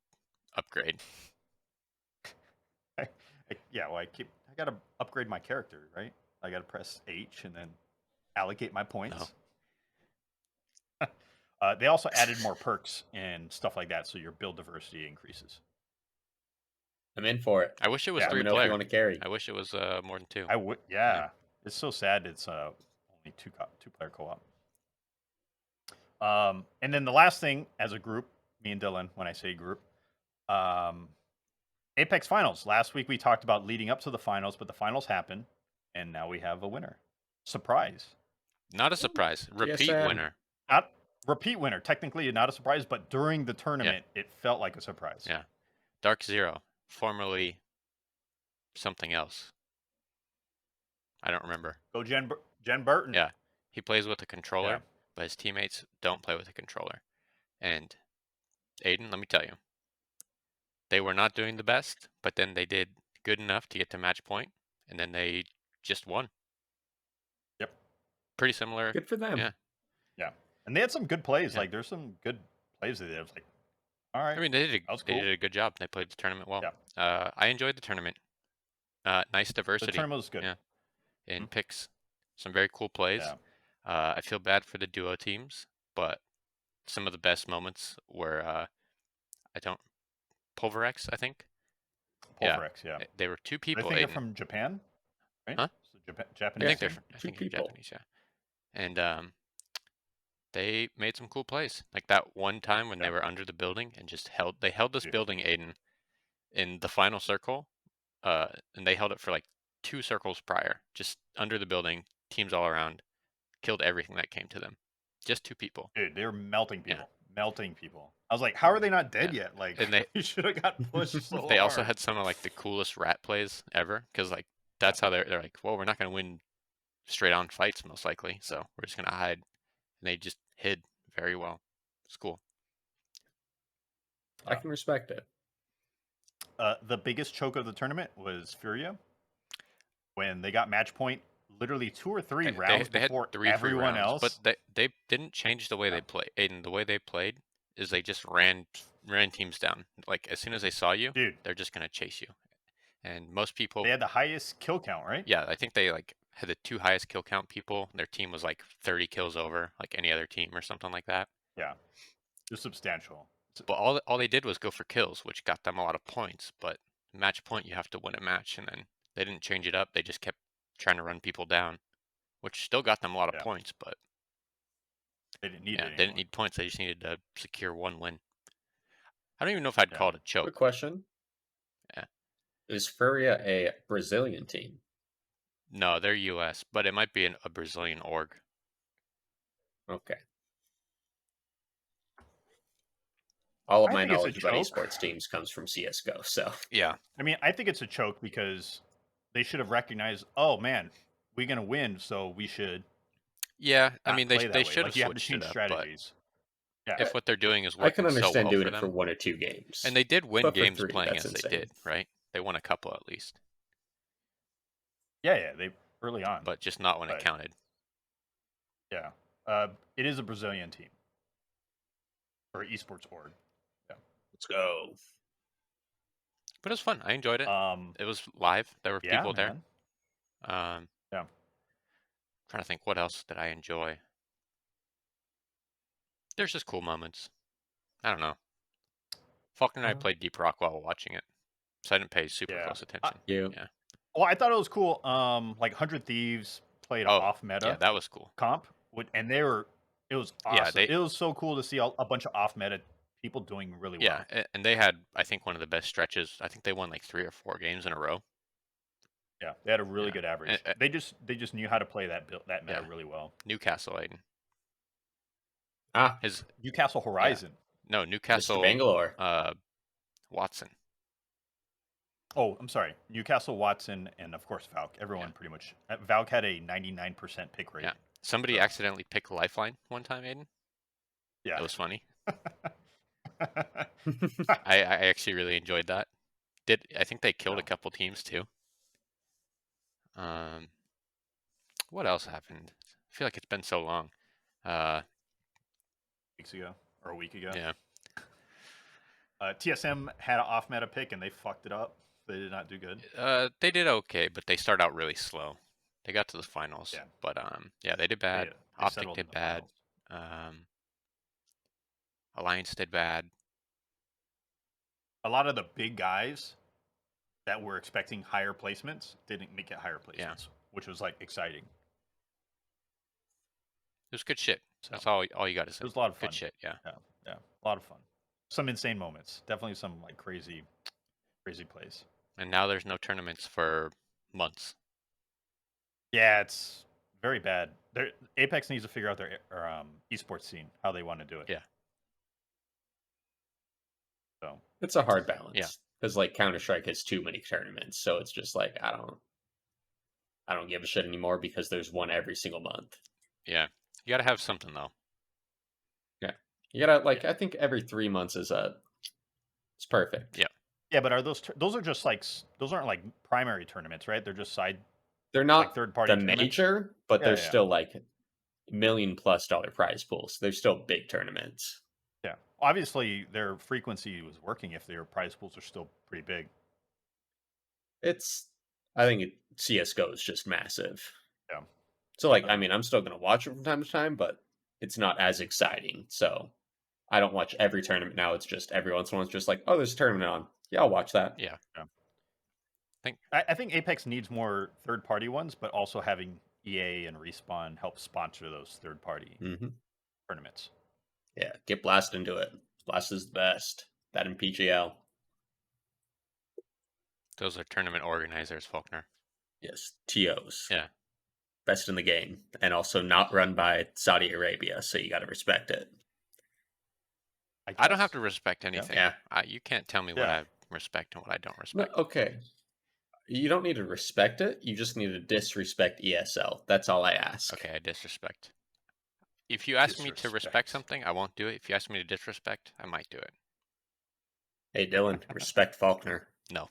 [SPEAKER 1] upgrade.
[SPEAKER 3] I gotta upgrade my character, right? I gotta press H and then allocate my points. No. They also added more perks and stuff like that, so your build diversity increases.
[SPEAKER 2] I'm in for it.
[SPEAKER 1] I wish it was 3
[SPEAKER 2] player. If you want to carry.
[SPEAKER 1] I wish it was more than 2.
[SPEAKER 3] I would. Yeah. It's so sad. It's only two player co-op. And then the last thing, as a group, me and Dylan, when I say group, Apex Finals. Last week we talked about leading up to the finals, but the finals happened, and now we have a winner. Surprise.
[SPEAKER 1] Not a surprise. Repeat winner.
[SPEAKER 3] Not repeat winner. Technically, not a surprise, but during the tournament, it felt like a surprise.
[SPEAKER 1] Yeah. Dark Zero, formerly something else. I don't remember.
[SPEAKER 3] Go Jen Burton.
[SPEAKER 1] Yeah. He plays with a controller, but his teammates don't play with a controller. And Aiden, let me tell you, they were not doing the best, but then they did good enough to get to match point, and then they just won.
[SPEAKER 3] Yep.
[SPEAKER 1] pretty similar.
[SPEAKER 2] Good for them.
[SPEAKER 1] Yeah.
[SPEAKER 3] Yeah, and they had some good plays.
[SPEAKER 1] Yeah.
[SPEAKER 3] Like there's some good plays that they was like, all right,
[SPEAKER 1] I mean, they
[SPEAKER 3] that was
[SPEAKER 1] they
[SPEAKER 3] cool.
[SPEAKER 1] did a good job. They played the tournament well.
[SPEAKER 3] Yeah.
[SPEAKER 1] I enjoyed the tournament. Nice
[SPEAKER 3] The
[SPEAKER 1] diversity.
[SPEAKER 3] tournament was good.
[SPEAKER 1] Yeah. In
[SPEAKER 3] Mhm.
[SPEAKER 1] picks, some very cool plays.
[SPEAKER 3] Yeah.
[SPEAKER 1] I feel bad for the duo teams, but some of the best moments were I don't Pulverex, I think. Yeah.
[SPEAKER 3] Pulverex, yeah.
[SPEAKER 1] They were two
[SPEAKER 3] I
[SPEAKER 1] people.
[SPEAKER 3] think they're
[SPEAKER 1] Aiden.
[SPEAKER 3] from Japan, right?
[SPEAKER 1] Huh?
[SPEAKER 3] So
[SPEAKER 1] I
[SPEAKER 3] Japanese
[SPEAKER 1] think they're
[SPEAKER 3] team.
[SPEAKER 1] I
[SPEAKER 2] Two
[SPEAKER 1] think they're
[SPEAKER 2] people.
[SPEAKER 1] Japanese. Yeah. And they made some cool plays. Like that one time when they
[SPEAKER 3] Yeah.
[SPEAKER 1] were under the building and just held this
[SPEAKER 3] Dude.
[SPEAKER 1] building, Aiden, in the final circle. And they held it for like 2 circles prior, just under the building, teams all around, killed everything that came to them. Just 2 people.
[SPEAKER 3] Dude, they were melting
[SPEAKER 1] Yeah.
[SPEAKER 3] people. Melting people. I was like, how are they not dead
[SPEAKER 1] Yeah.
[SPEAKER 3] yet? Like,
[SPEAKER 1] And they
[SPEAKER 3] you should have got pushed so
[SPEAKER 1] they also
[SPEAKER 3] hard.
[SPEAKER 1] had some of like the coolest rat plays ever, because like that's how they're like, well, we're not gonna win straight on fights most likely, so we're just gonna hide. And they just hid very well. It's cool.
[SPEAKER 2] I can respect it.
[SPEAKER 3] The biggest choke of the tournament was Furia when they got match point literally 2 or 3 rounds
[SPEAKER 1] They had
[SPEAKER 3] before
[SPEAKER 1] 3
[SPEAKER 3] everyone
[SPEAKER 1] rounds,
[SPEAKER 3] else.
[SPEAKER 1] but they didn't change the way
[SPEAKER 3] Yeah.
[SPEAKER 1] they play. Aiden, the way they played is they just ran teams down. Like as soon as they saw you,
[SPEAKER 3] Dude,
[SPEAKER 1] they're just gonna chase you. And most people,
[SPEAKER 3] they had the highest kill count, right?
[SPEAKER 1] yeah, I think they like had the 2 highest kill count people. Their team was like 30 kills over like any other team or something like that.
[SPEAKER 3] Yeah. It was substantial.
[SPEAKER 1] But all they did was go for kills, which got them a lot of points. But match point, you have to win a match, and then they didn't change it up. They just kept trying to run people down, which still got them a lot of
[SPEAKER 3] Yeah.
[SPEAKER 1] points. But
[SPEAKER 3] They didn't need
[SPEAKER 1] yeah,
[SPEAKER 3] it
[SPEAKER 1] they didn't
[SPEAKER 3] anymore.
[SPEAKER 1] need points. They just needed to secure 1 win. I don't even know if I'd
[SPEAKER 3] Yeah.
[SPEAKER 1] call it a choke.
[SPEAKER 2] Quick question.
[SPEAKER 1] Yeah.
[SPEAKER 2] Is Furia a Brazilian team?
[SPEAKER 1] No, they're U.S., but it might be a Brazilian org.
[SPEAKER 2] Okay. All of
[SPEAKER 3] I
[SPEAKER 2] my
[SPEAKER 3] think it's a
[SPEAKER 2] knowledge about
[SPEAKER 3] choke.
[SPEAKER 2] esports teams comes from CS:GO. So
[SPEAKER 1] Yeah.
[SPEAKER 3] I mean, I think it's a choke because they should have recognized, oh man, we're gonna win, so we should
[SPEAKER 1] Yeah, I
[SPEAKER 3] not
[SPEAKER 1] mean
[SPEAKER 3] play that
[SPEAKER 1] they
[SPEAKER 3] way.
[SPEAKER 1] should
[SPEAKER 3] Like
[SPEAKER 1] have
[SPEAKER 3] you have to
[SPEAKER 1] switched
[SPEAKER 3] change
[SPEAKER 1] it up, but
[SPEAKER 3] strategies. Yeah.
[SPEAKER 1] if what they're doing is
[SPEAKER 2] I can
[SPEAKER 1] working so
[SPEAKER 2] understand
[SPEAKER 1] well
[SPEAKER 2] doing
[SPEAKER 1] for
[SPEAKER 2] it for
[SPEAKER 1] them,
[SPEAKER 2] 1 or 2 games.
[SPEAKER 1] and they did win
[SPEAKER 2] But for
[SPEAKER 1] games
[SPEAKER 2] 3,
[SPEAKER 1] playing
[SPEAKER 2] that's
[SPEAKER 1] as they
[SPEAKER 2] insane.
[SPEAKER 1] did, right? They won a couple at least,
[SPEAKER 3] Yeah, they early on.
[SPEAKER 1] but just not when it
[SPEAKER 3] But-
[SPEAKER 1] counted.
[SPEAKER 3] Yeah. It is a Brazilian team. Or esports org.
[SPEAKER 2] Let's go.
[SPEAKER 1] But it was fun. I enjoyed it. It was live. There were
[SPEAKER 3] Yeah,
[SPEAKER 1] people there.
[SPEAKER 3] man. Yeah.
[SPEAKER 1] Trying to think, what else did I enjoy? There's just cool moments. I don't know. Faulkner and I played Deep Rock while watching it, so I didn't pay super
[SPEAKER 3] Yeah.
[SPEAKER 1] close attention.
[SPEAKER 2] You.
[SPEAKER 1] Yeah.
[SPEAKER 3] Well, I thought it was cool. Like 100 Thieves played
[SPEAKER 1] Oh,
[SPEAKER 3] off meta
[SPEAKER 1] Yeah, that was cool.
[SPEAKER 3] comp, and it was awesome.
[SPEAKER 1] Yeah,
[SPEAKER 3] it was so cool to see a bunch of off meta people doing really well.
[SPEAKER 1] Yeah, and they had, I think, one of the best stretches. I think they won like 3 or 4 games in a row.
[SPEAKER 3] Yeah, they had a really
[SPEAKER 1] Yeah.
[SPEAKER 3] good average.
[SPEAKER 1] And-
[SPEAKER 3] They just knew how to play that meta
[SPEAKER 1] Yeah.
[SPEAKER 3] really well.
[SPEAKER 1] Newcastle, Aiden.
[SPEAKER 2] Ah,
[SPEAKER 1] His
[SPEAKER 3] Newcastle Horizon.
[SPEAKER 1] no
[SPEAKER 2] Mr.
[SPEAKER 1] Newcastle.
[SPEAKER 2] Bangalore.
[SPEAKER 1] Watson.
[SPEAKER 3] Oh, I'm sorry. Newcastle, Watson, and of course Valk. Everyone pretty much. Valk had a 99% pick rate.
[SPEAKER 1] Yeah. Somebody
[SPEAKER 3] So-
[SPEAKER 1] accidentally picked Lifeline one time, Aiden.
[SPEAKER 3] Yeah.
[SPEAKER 1] That was funny. I actually really enjoyed that. I think they killed
[SPEAKER 3] Yeah.
[SPEAKER 1] a couple teams too. What else happened? I feel like it's been so long.
[SPEAKER 3] Weeks ago or a week ago.
[SPEAKER 1] Yeah.
[SPEAKER 3] TSM had an off meta pick and they fucked it up. They did not do good.
[SPEAKER 1] They did okay, but they start out really slow. They got to the finals,
[SPEAKER 3] Yeah.
[SPEAKER 1] but yeah, they did bad.
[SPEAKER 3] They
[SPEAKER 1] Optic
[SPEAKER 3] settled in
[SPEAKER 1] did
[SPEAKER 3] the
[SPEAKER 1] bad.
[SPEAKER 3] finals.
[SPEAKER 1] Alliance did bad.
[SPEAKER 3] A lot of the big guys that were expecting higher placements didn't make it higher placements, which was like exciting.
[SPEAKER 1] It was good shit.
[SPEAKER 3] So,
[SPEAKER 1] That's all you got to say.
[SPEAKER 3] it was a lot of fun.
[SPEAKER 1] Good shit, yeah.
[SPEAKER 3] Yeah, a lot of fun. Some insane moments. Definitely some like crazy plays.
[SPEAKER 1] And now there's no tournaments for months.
[SPEAKER 3] Yeah, it's very bad. Apex needs to figure out their esports scene, how they want to do it.
[SPEAKER 1] Yeah.
[SPEAKER 3] So
[SPEAKER 2] It's a hard balance.
[SPEAKER 1] Yeah.
[SPEAKER 2] Because like Counter-Strike has too many tournaments, so it's just like I don't give a shit anymore because there's one every single month.
[SPEAKER 1] Yeah. You got to have something though.
[SPEAKER 2] You gotta I think every 3 months it's perfect.
[SPEAKER 1] Yeah.
[SPEAKER 3] yeah, but are those are just like those aren't like primary tournaments, right? They're just side
[SPEAKER 2] They're not
[SPEAKER 3] like third party
[SPEAKER 2] the major, but
[SPEAKER 3] Yeah,
[SPEAKER 2] they're
[SPEAKER 3] yeah.
[SPEAKER 2] still like million-plus dollar prize pools. They're still big tournaments.
[SPEAKER 3] Yeah. Obviously, their frequency was working if their prize pools are still pretty big.
[SPEAKER 2] I think CS:GO is just massive.
[SPEAKER 3] Yeah.
[SPEAKER 2] So, like, I mean, I'm still gonna watch it from time to time, but it's not as exciting. So, I don't watch every tournament now. It's just every once in a while, it's just like, oh, there's a tournament on. Yeah, I'll watch that.
[SPEAKER 1] Yeah.
[SPEAKER 3] Yeah.
[SPEAKER 1] Think
[SPEAKER 3] I think Apex needs more third-party ones, but also having EA and Respawn help sponsor those third-party
[SPEAKER 2] hmm
[SPEAKER 3] tournaments.
[SPEAKER 2] Yeah, get Blast into it. Blast is the best. That and PGL.
[SPEAKER 1] those are tournament organizers, Faulkner.
[SPEAKER 2] Yes, TOs.
[SPEAKER 1] Yeah.
[SPEAKER 2] Best in the game. And also not run by Saudi Arabia, so you got to respect it.
[SPEAKER 1] I don't have to respect anything.
[SPEAKER 2] Yeah.
[SPEAKER 1] You can't tell me what
[SPEAKER 3] Yeah.
[SPEAKER 1] I respect and what I don't
[SPEAKER 2] No,
[SPEAKER 1] respect.
[SPEAKER 2] okay. You don't need to respect it. You just need to disrespect ESL. That's all I ask.
[SPEAKER 1] Okay, I disrespect. If you ask me to
[SPEAKER 3] Disrespect.
[SPEAKER 1] respect something, I won't do it. If you ask me to disrespect, I might do it.
[SPEAKER 2] Hey, Dylan, respect Faulkner.
[SPEAKER 1] No.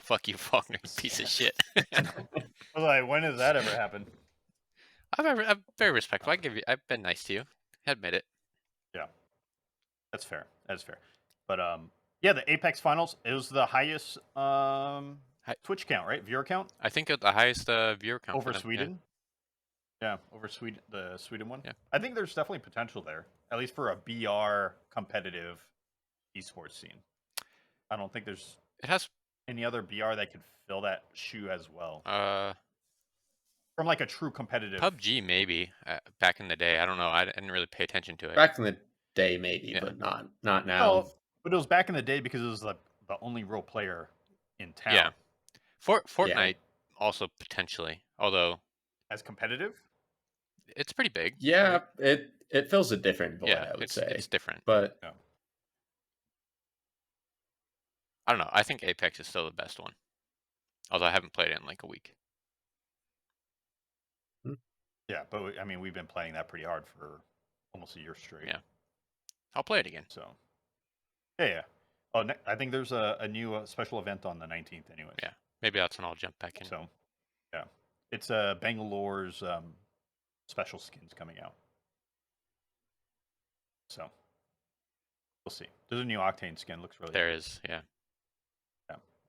[SPEAKER 1] Fuck you, Faulkner, you piece of shit.
[SPEAKER 3] I was like, when has that ever happened?
[SPEAKER 1] I'm very respectful. I've been nice to you. Admit it.
[SPEAKER 3] Yeah. That's fair. That's fair. But yeah, the Apex Finals, it was the highest Twitch count, right? Viewer count?
[SPEAKER 1] I think the highest viewer count
[SPEAKER 3] Over
[SPEAKER 1] for them,
[SPEAKER 3] Sweden? Yeah, over Sweden, the Sweden one.
[SPEAKER 1] Yeah.
[SPEAKER 3] I think there's definitely potential there, at least for a BR competitive esports scene. I don't think there's
[SPEAKER 1] It has
[SPEAKER 3] any other BR that could fill that shoe as well.
[SPEAKER 1] uh
[SPEAKER 3] From like a true competitive.
[SPEAKER 1] PUBG maybe back in the day. I don't know. I didn't really pay attention to it.
[SPEAKER 2] Back in the day, maybe,
[SPEAKER 1] Yeah.
[SPEAKER 2] but not now.
[SPEAKER 3] No, but it was back in the day because it was the only real player in town.
[SPEAKER 1] Yeah. Fortnite also potentially, although
[SPEAKER 3] As competitive?
[SPEAKER 1] it's pretty big.
[SPEAKER 2] Yeah,
[SPEAKER 1] right?
[SPEAKER 2] it fills a different void,
[SPEAKER 1] Yeah,
[SPEAKER 2] I would
[SPEAKER 1] it's
[SPEAKER 2] say.
[SPEAKER 1] different.
[SPEAKER 2] But
[SPEAKER 3] Yeah.
[SPEAKER 1] I don't know. I think Apex is still the best one. Although I haven't played it in like a week.
[SPEAKER 3] Yeah, but I mean, we've been playing that pretty hard for almost a year straight.
[SPEAKER 1] Yeah. I'll play it again.
[SPEAKER 3] So, yeah. Oh, I think there's a new special event on the 19th, anyways.
[SPEAKER 1] Yeah. Maybe that's when I'll jump back in.
[SPEAKER 3] So, yeah, it's Bangalore's special skins coming out. So, we'll see. There's a new Octane skin. Looks really.
[SPEAKER 1] There
[SPEAKER 3] good.
[SPEAKER 1] is, yeah.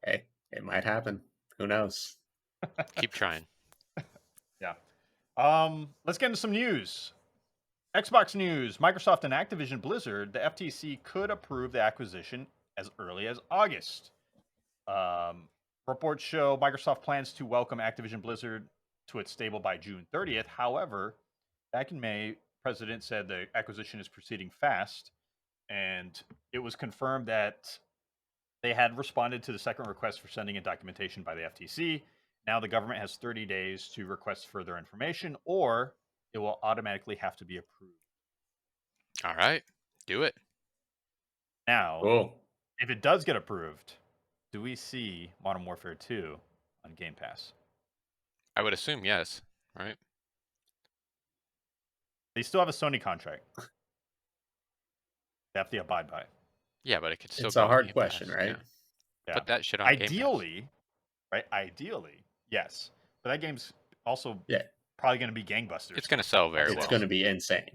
[SPEAKER 2] hey, it might happen. Who knows?
[SPEAKER 1] Keep trying.
[SPEAKER 3] Yeah. Let's get into some news. Xbox news. Microsoft and Activision Blizzard, the FTC could approve the acquisition as early as August. Reports show Microsoft plans to welcome Activision Blizzard to its stable by June 30th. However, back in May, President said the acquisition is proceeding fast, and it was confirmed that they had responded to the second request for sending in documentation by the FTC. Now the government has 30 days to request further information, or it will automatically have to be approved.
[SPEAKER 1] All right. Do it.
[SPEAKER 3] Now,
[SPEAKER 2] Cool.
[SPEAKER 3] if it does get approved, do we see Modern Warfare 2 on Game Pass?
[SPEAKER 1] I would assume yes, right?
[SPEAKER 3] They still have a Sony contract. They have to abide by.
[SPEAKER 1] Yeah, but it could still
[SPEAKER 2] It's
[SPEAKER 1] go
[SPEAKER 2] a
[SPEAKER 1] on
[SPEAKER 2] hard
[SPEAKER 1] Game
[SPEAKER 2] question,
[SPEAKER 1] Pass,
[SPEAKER 2] right?
[SPEAKER 1] yeah.
[SPEAKER 3] Yeah.
[SPEAKER 1] Put that shit on Game Pass.
[SPEAKER 3] Ideally, right? Ideally, yes. But that game's also probably going to be gangbusters.
[SPEAKER 1] It's going to sell very well.
[SPEAKER 2] It's going to be insane.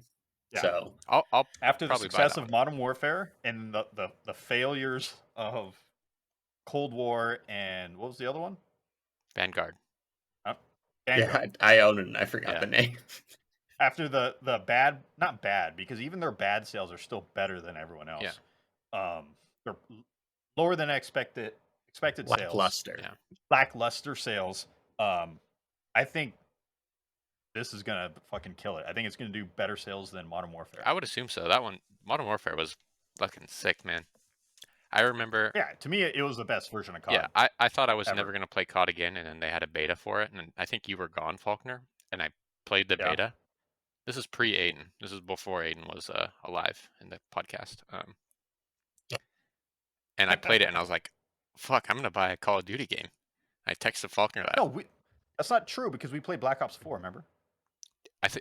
[SPEAKER 3] Yeah.
[SPEAKER 2] So
[SPEAKER 1] I'll
[SPEAKER 3] after the
[SPEAKER 1] probably buy
[SPEAKER 3] success
[SPEAKER 1] that
[SPEAKER 3] of
[SPEAKER 1] one.
[SPEAKER 3] Modern Warfare and the failures of Cold War and what was the other one?
[SPEAKER 1] Vanguard.
[SPEAKER 3] Vanguard.
[SPEAKER 2] yeah, I own it and I forgot
[SPEAKER 1] Yeah.
[SPEAKER 2] the name.
[SPEAKER 3] After the bad, not bad, because even their bad sales are still better than everyone else.
[SPEAKER 1] Yeah.
[SPEAKER 3] They're lower than expected sales.
[SPEAKER 2] Lackluster.
[SPEAKER 1] Yeah.
[SPEAKER 3] Lackluster sales. I think this is gonna fucking kill it. I think it's gonna do better sales than Modern Warfare.
[SPEAKER 1] I would assume so. That one, Modern Warfare, was fucking sick, man. I remember.
[SPEAKER 3] Yeah, to me, it was the best version of COD.
[SPEAKER 1] Yeah, I thought I was
[SPEAKER 3] ever.
[SPEAKER 1] never going to play COD again, and then they had a beta for it, and I think you were gone, Faulkner, and I played the
[SPEAKER 3] Yeah.
[SPEAKER 1] beta. This is pre-Aiden. This is before Aiden was alive in the podcast. And I played it, and I was like, fuck, I'm going to buy a Call of Duty game. I texted Faulkner that.
[SPEAKER 3] No, that's not true because we played Black Ops 4, remember?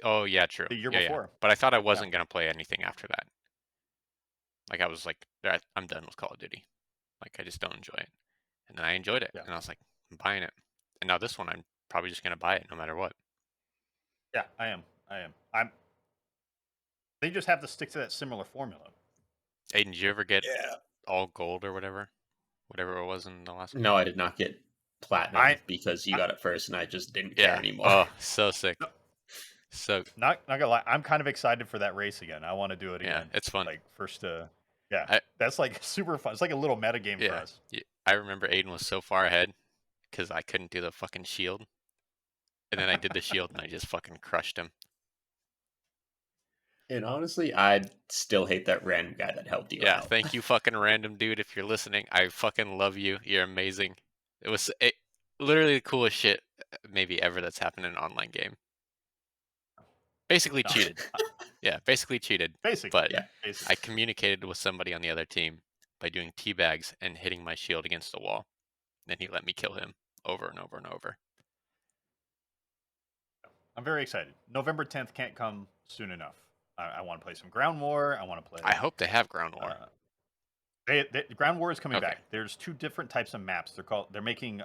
[SPEAKER 1] Oh, yeah, true.
[SPEAKER 3] The year
[SPEAKER 1] Yeah.
[SPEAKER 3] before.
[SPEAKER 1] But I thought I wasn't going to play anything after that. Like, I was like, I'm done with Call of Duty. Like, I just don't enjoy it. And then I enjoyed it.
[SPEAKER 3] Yeah.
[SPEAKER 1] And I was like, I'm buying it. And now this one, I'm probably just going to buy it no matter what.
[SPEAKER 3] Yeah, I am. They just have to stick to that similar formula.
[SPEAKER 1] Aiden, did you ever get
[SPEAKER 2] Yeah.
[SPEAKER 1] all gold or whatever it was in the last one?
[SPEAKER 2] No, I did not get platinum
[SPEAKER 3] I-
[SPEAKER 2] because you
[SPEAKER 3] I-
[SPEAKER 2] got it first, and I just didn't care
[SPEAKER 1] Yeah.
[SPEAKER 2] anymore.
[SPEAKER 1] Oh, so sick. So
[SPEAKER 3] Not gonna lie, I'm kind of excited for that race again. I want to do it
[SPEAKER 1] yeah,
[SPEAKER 3] again.
[SPEAKER 1] it's fun.
[SPEAKER 3] Like first, yeah,
[SPEAKER 1] I-
[SPEAKER 3] that's like super fun. It's like a little meta game for
[SPEAKER 1] Yeah,
[SPEAKER 3] us.
[SPEAKER 1] I remember Aiden was so far ahead because I couldn't do the fucking shield, and then I did the shield and I just fucking crushed him.
[SPEAKER 2] And honestly, I still hate that random guy that helped you
[SPEAKER 1] Yeah,
[SPEAKER 2] out.
[SPEAKER 1] thank you, fucking random dude. If you're listening, I fucking love you. You're amazing. It was literally the coolest shit maybe ever that's happened in an online game. Basically
[SPEAKER 3] No.
[SPEAKER 1] cheated. Yeah, basically cheated.
[SPEAKER 3] Basically,
[SPEAKER 1] But
[SPEAKER 2] Yeah.
[SPEAKER 3] basically.
[SPEAKER 1] I communicated with somebody on the other team by doing teabags and hitting my shield against the wall. Then he let me kill him over and over and over.
[SPEAKER 3] I'm very excited. November 10th can't come soon enough. I want to play some Ground War. I want to play.
[SPEAKER 1] I hope they have Ground War.
[SPEAKER 3] Ground War is coming
[SPEAKER 1] Okay.
[SPEAKER 3] back. There's 2 different types of maps. They're making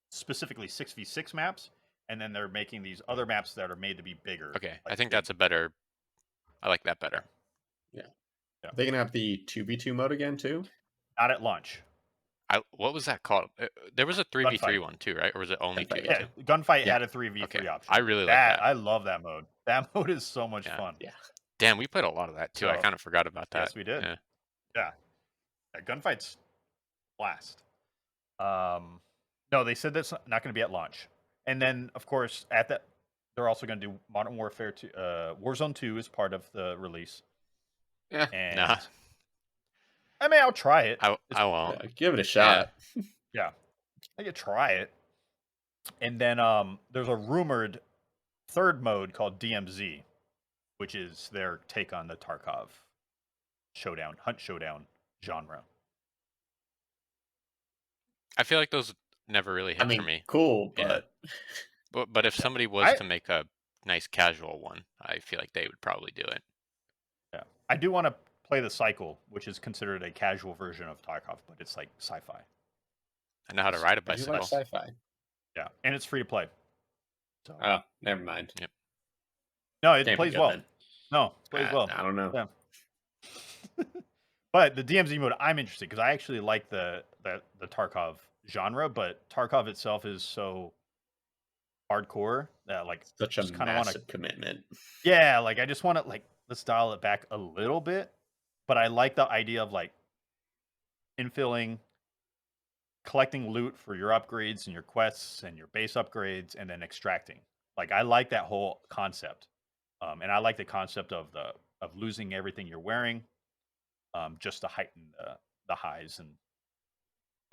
[SPEAKER 3] specifically 6v6 maps, and then they're making these other maps that are made to be bigger.
[SPEAKER 1] Okay, I
[SPEAKER 3] like
[SPEAKER 1] think
[SPEAKER 3] big-
[SPEAKER 1] that's a better. I like that better.
[SPEAKER 2] Are they gonna have the 2v2 mode again too?
[SPEAKER 3] not at launch.
[SPEAKER 1] What was that called? There was a 3v3
[SPEAKER 3] Gunfight.
[SPEAKER 1] one too, right? Or was it only
[SPEAKER 2] Gunfight,
[SPEAKER 1] 2v2?
[SPEAKER 3] Yeah, Gunfight
[SPEAKER 2] Yeah.
[SPEAKER 3] had a 3v3
[SPEAKER 1] Okay,
[SPEAKER 3] option.
[SPEAKER 1] I really like that.
[SPEAKER 3] I love that mode. That mode is so much
[SPEAKER 1] Yeah.
[SPEAKER 3] fun.
[SPEAKER 2] Yeah.
[SPEAKER 1] Damn, we played a lot of that too. I
[SPEAKER 3] So-
[SPEAKER 1] kind of forgot about that.
[SPEAKER 3] Yes, we did.
[SPEAKER 1] Yeah.
[SPEAKER 3] Yeah, Gunfight's blast. No, they said that's not going to be at launch, and then of course at that they're also going to do Modern Warfare 2. Warzone 2 is part of the release.
[SPEAKER 2] Yeah.
[SPEAKER 3] And
[SPEAKER 1] Nah,
[SPEAKER 3] I mean, I'll try it.
[SPEAKER 1] I won't.
[SPEAKER 2] Give it a shot.
[SPEAKER 3] Yeah, I could try it. And then there's a rumored third mode called DMZ, which is their take on the Tarkov hunt showdown genre.
[SPEAKER 1] I feel like those never really hit
[SPEAKER 2] I mean,
[SPEAKER 1] for me.
[SPEAKER 2] cool,
[SPEAKER 1] Yeah.
[SPEAKER 2] but
[SPEAKER 1] But if somebody was
[SPEAKER 3] I-
[SPEAKER 1] to make a nice casual one, I feel like they would probably do it.
[SPEAKER 3] Yeah, I do want to play the Cycle, which is considered a casual version of Tarkov, but it's like sci-fi.
[SPEAKER 1] I know how to ride a
[SPEAKER 2] I do
[SPEAKER 1] bicycle.
[SPEAKER 2] like sci-fi.
[SPEAKER 3] Yeah, and it's free to play. So
[SPEAKER 2] Oh, never mind.
[SPEAKER 3] no, it
[SPEAKER 2] Can't be
[SPEAKER 3] plays
[SPEAKER 2] good
[SPEAKER 3] well.
[SPEAKER 2] then.
[SPEAKER 3] No, it plays well.
[SPEAKER 2] I don't know.
[SPEAKER 3] Yeah. But the DMZ mode, I'm interested because I actually like the Tarkov genre, but Tarkov itself is so hardcore that like
[SPEAKER 2] Such a
[SPEAKER 3] just kinda wanna-
[SPEAKER 2] massive commitment.
[SPEAKER 3] yeah, like I just want to like let's dial it back a little bit. But I like the idea of like infilling, collecting loot for your upgrades and your quests and your base upgrades, and then extracting. Like I like that whole concept, and I like the concept of losing everything you're wearing, just to heighten the highs and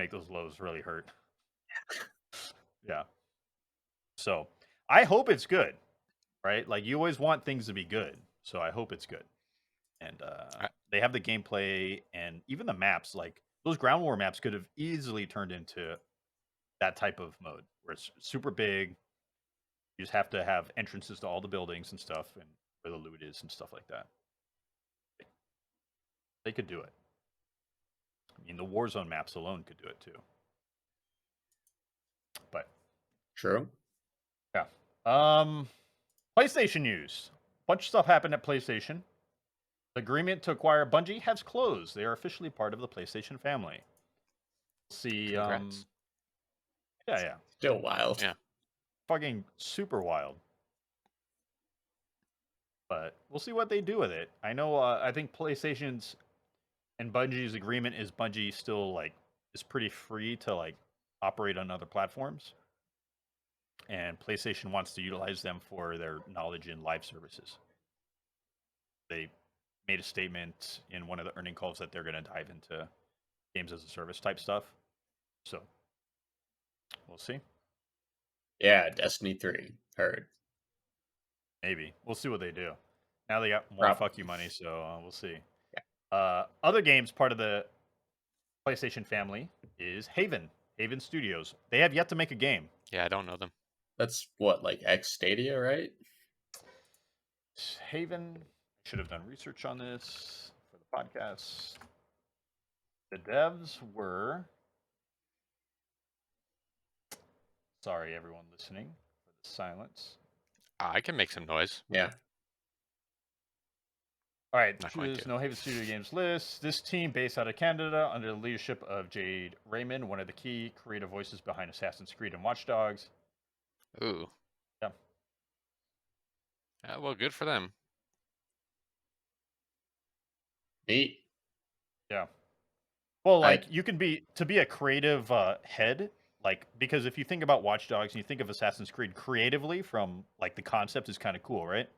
[SPEAKER 3] make those lows really hurt. Yeah. So I hope it's good, right? Like you always want things to be good, so I hope it's good. And they have the gameplay and even the maps. Like those Ground War maps could have easily turned into that type of mode where it's super big. You just have to have entrances to all the buildings and stuff, and where the loot is and stuff like that. They could do it. I mean, the Warzone maps alone could do it too. But
[SPEAKER 2] True.
[SPEAKER 3] yeah. PlayStation news. Bunch of stuff happened at PlayStation. The agreement to acquire Bungie has closed. They are officially part of the PlayStation family. See,
[SPEAKER 1] Congrats.
[SPEAKER 3] yeah.
[SPEAKER 2] Still wild.
[SPEAKER 1] Yeah.
[SPEAKER 3] Fucking super wild. But we'll see what they do with it. I know, I think PlayStation's and Bungie's agreement is Bungie still like is pretty free to like operate on other platforms, and PlayStation wants to utilize them for their knowledge in live services. They made a statement in one of the earning calls that they're going to dive into games as a service type stuff. So we'll see.
[SPEAKER 2] Yeah, Destiny 3. Heard.
[SPEAKER 3] Maybe we'll see what they do. Now they got more
[SPEAKER 2] Prob-
[SPEAKER 3] fuck you money, so we'll see. Other games part of the PlayStation family is Haven Studios. They have yet to make a game.
[SPEAKER 1] Yeah, I don't know them.
[SPEAKER 2] That's what, like X Stadia, right?
[SPEAKER 3] Haven, I should have done research on this for the podcast. The devs were. Sorry, everyone listening for the silence.
[SPEAKER 1] I can make some noise.
[SPEAKER 2] Yeah.
[SPEAKER 3] All right,
[SPEAKER 1] Not going
[SPEAKER 3] choose
[SPEAKER 1] to.
[SPEAKER 3] No Haven Studio Games list. This team, based out of Canada, under the leadership of Jade Raymond, one of the key creative voices behind Assassin's Creed and Watch Dogs.
[SPEAKER 1] Ooh.
[SPEAKER 3] Yeah.
[SPEAKER 1] Well, good for them.
[SPEAKER 2] Neat.
[SPEAKER 3] Yeah. Well,
[SPEAKER 2] I
[SPEAKER 3] like you can be a creative head, like because if you think about Watch Dogs and you think of Assassin's Creed creatively, from like the concept is kind of cool, right?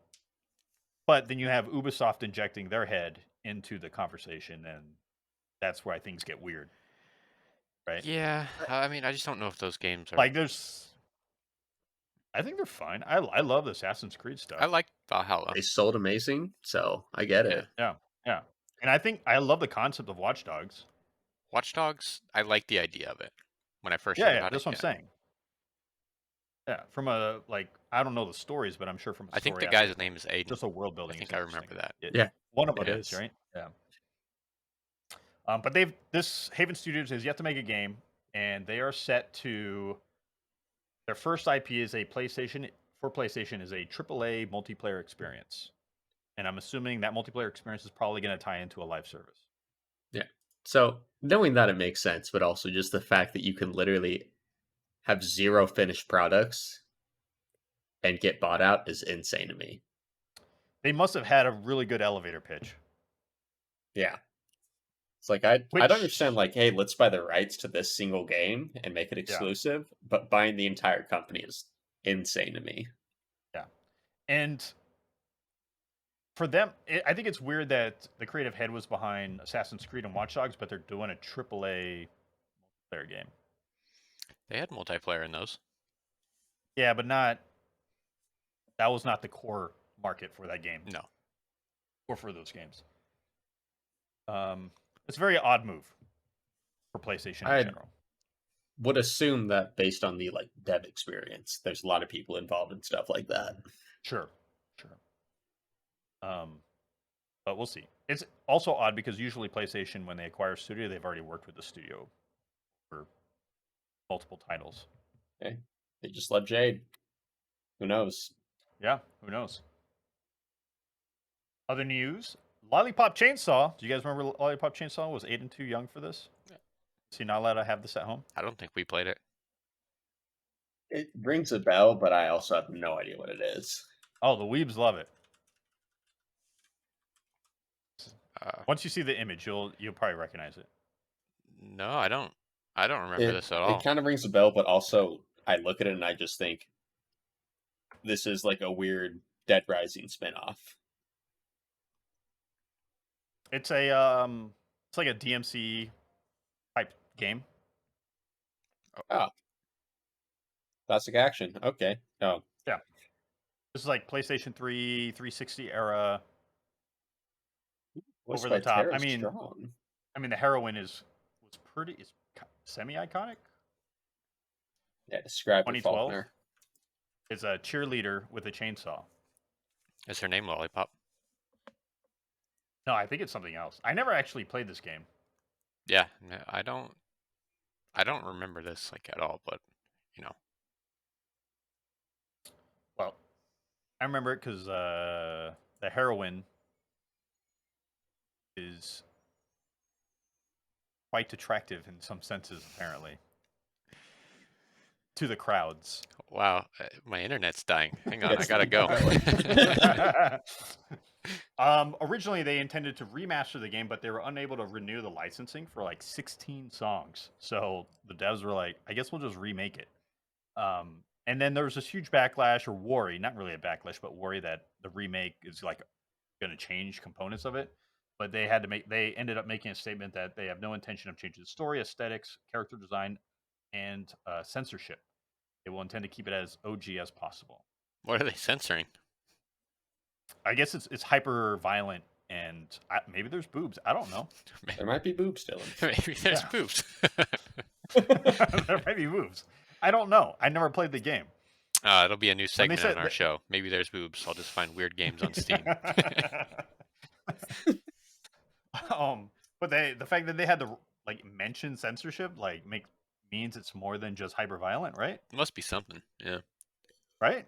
[SPEAKER 3] But then you have Ubisoft injecting their head into the conversation, and that's where things get weird, right?
[SPEAKER 1] Yeah. I mean, I just don't know if those games are.
[SPEAKER 3] Like I think they're fine. I love the Assassin's Creed
[SPEAKER 1] I
[SPEAKER 3] stuff.
[SPEAKER 1] like Valhalla.
[SPEAKER 2] they sold amazing, so I get
[SPEAKER 1] Yeah.
[SPEAKER 2] it.
[SPEAKER 3] Yeah, yeah. And I think I love the concept of Watch Dogs.
[SPEAKER 1] Watch Dogs, I like the idea of it when I first
[SPEAKER 3] Yeah,
[SPEAKER 1] heard
[SPEAKER 3] yeah,
[SPEAKER 1] about it.
[SPEAKER 3] that's what I'm
[SPEAKER 1] Yeah.
[SPEAKER 3] saying. Yeah, from a like I don't know the stories, but I'm sure from a
[SPEAKER 1] I think the
[SPEAKER 3] story
[SPEAKER 1] guy's
[SPEAKER 3] aspect,
[SPEAKER 1] name is Aiden.
[SPEAKER 3] just the world
[SPEAKER 1] I
[SPEAKER 3] building is
[SPEAKER 1] think I
[SPEAKER 3] interesting.
[SPEAKER 1] remember that.
[SPEAKER 2] Yeah,
[SPEAKER 3] One of
[SPEAKER 2] it
[SPEAKER 3] them is
[SPEAKER 2] is.
[SPEAKER 3] right. Yeah. But this Haven Studios has yet to make a game, and they are set to their first IP is a PlayStation for PlayStation is a AAA multiplayer experience, and I'm assuming that multiplayer experience is probably going to tie into a live service.
[SPEAKER 2] Yeah. So knowing that it makes sense, but also just the fact that you can literally have zero finished products and get bought out is insane to me.
[SPEAKER 3] They must have had a really good elevator pitch.
[SPEAKER 2] Yeah. It's like I don't understand
[SPEAKER 3] Which,
[SPEAKER 2] like, hey, let's buy the rights to this single game and make it
[SPEAKER 3] yeah,
[SPEAKER 2] exclusive, but buying the entire company is insane to me.
[SPEAKER 3] yeah, and for them, I think it's weird that the creative head was behind Assassin's Creed and Watch Dogs, but they're doing a AAA player game.
[SPEAKER 1] They had multiplayer in those.
[SPEAKER 3] Yeah, but not that was not the core market for that game
[SPEAKER 1] No.
[SPEAKER 3] or for those games. It's a very odd move for PlayStation in
[SPEAKER 2] I
[SPEAKER 3] general.
[SPEAKER 2] would assume that based on the like dev experience, there's a lot of people involved in stuff like that.
[SPEAKER 3] Sure, sure. But we'll see. It's also odd because usually PlayStation, when they acquire a studio, they've already worked with the studio for multiple titles.
[SPEAKER 2] Okay. They just love Jade. Who knows?
[SPEAKER 3] Yeah, who knows? Other news: Lollipop Chainsaw. Do you guys remember Lollipop Chainsaw? Was Aiden too young for this? Is he not allowed to have this at home?
[SPEAKER 1] I don't think we played it.
[SPEAKER 2] It rings a bell, but I also have no idea what it is.
[SPEAKER 3] Oh, the weebs love it.
[SPEAKER 1] Uh,
[SPEAKER 3] Once you see the image, you'll probably recognize it.
[SPEAKER 1] no, I don't. I don't remember this at all.
[SPEAKER 2] It kind of rings a bell, but also I look at it and I just think this is like a weird Dead Rising spinoff.
[SPEAKER 3] It's a it's like a DMC type game.
[SPEAKER 2] Oh, classic action. Okay. Oh,
[SPEAKER 3] Yeah, this is like PlayStation 3, 360 era.
[SPEAKER 2] voiced
[SPEAKER 3] Over
[SPEAKER 2] by
[SPEAKER 3] the top.
[SPEAKER 2] Tara Strong.
[SPEAKER 3] The heroine was semi iconic.
[SPEAKER 2] Yeah, describe it,
[SPEAKER 3] 2012
[SPEAKER 2] Faulkner.
[SPEAKER 3] is a cheerleader with a chainsaw.
[SPEAKER 1] Is her name Lollipop?
[SPEAKER 3] No, I think it's something else. I never actually played this game.
[SPEAKER 1] Yeah, no, I don't. I don't remember this like at all. But you know,
[SPEAKER 3] Well, I remember it because the heroine is quite attractive in some senses, apparently, to the crowds.
[SPEAKER 1] wow, my internet's dying. Hang on, I
[SPEAKER 2] Yes.
[SPEAKER 1] gotta go.
[SPEAKER 3] Originally, they intended to remaster the game, but they were unable to renew the licensing for like 16 songs. So the devs were like, I guess we'll just remake it. And then there was this huge backlash or worry, not really a backlash, but worry that the remake is like going to change components of it. But they ended up making a statement that they have no intention of changing the story, aesthetics, character design, and censorship. They will intend to keep it as OG as possible.
[SPEAKER 1] What are they censoring?
[SPEAKER 3] I guess it's hyper violent and maybe there's boobs. I don't know.
[SPEAKER 2] There might be boobs still.
[SPEAKER 1] Maybe there's
[SPEAKER 3] Yeah.
[SPEAKER 1] boobs.
[SPEAKER 3] There might be boobs. I don't know. I never played the game.
[SPEAKER 1] It'll be a new
[SPEAKER 3] When they
[SPEAKER 1] segment
[SPEAKER 3] said
[SPEAKER 1] on our show. Maybe there's boobs. I'll just find weird games on Steam.
[SPEAKER 3] But the fact that they had to like mention censorship means it's more than just hyper violent, right?
[SPEAKER 1] Must be something. Yeah.
[SPEAKER 3] Right?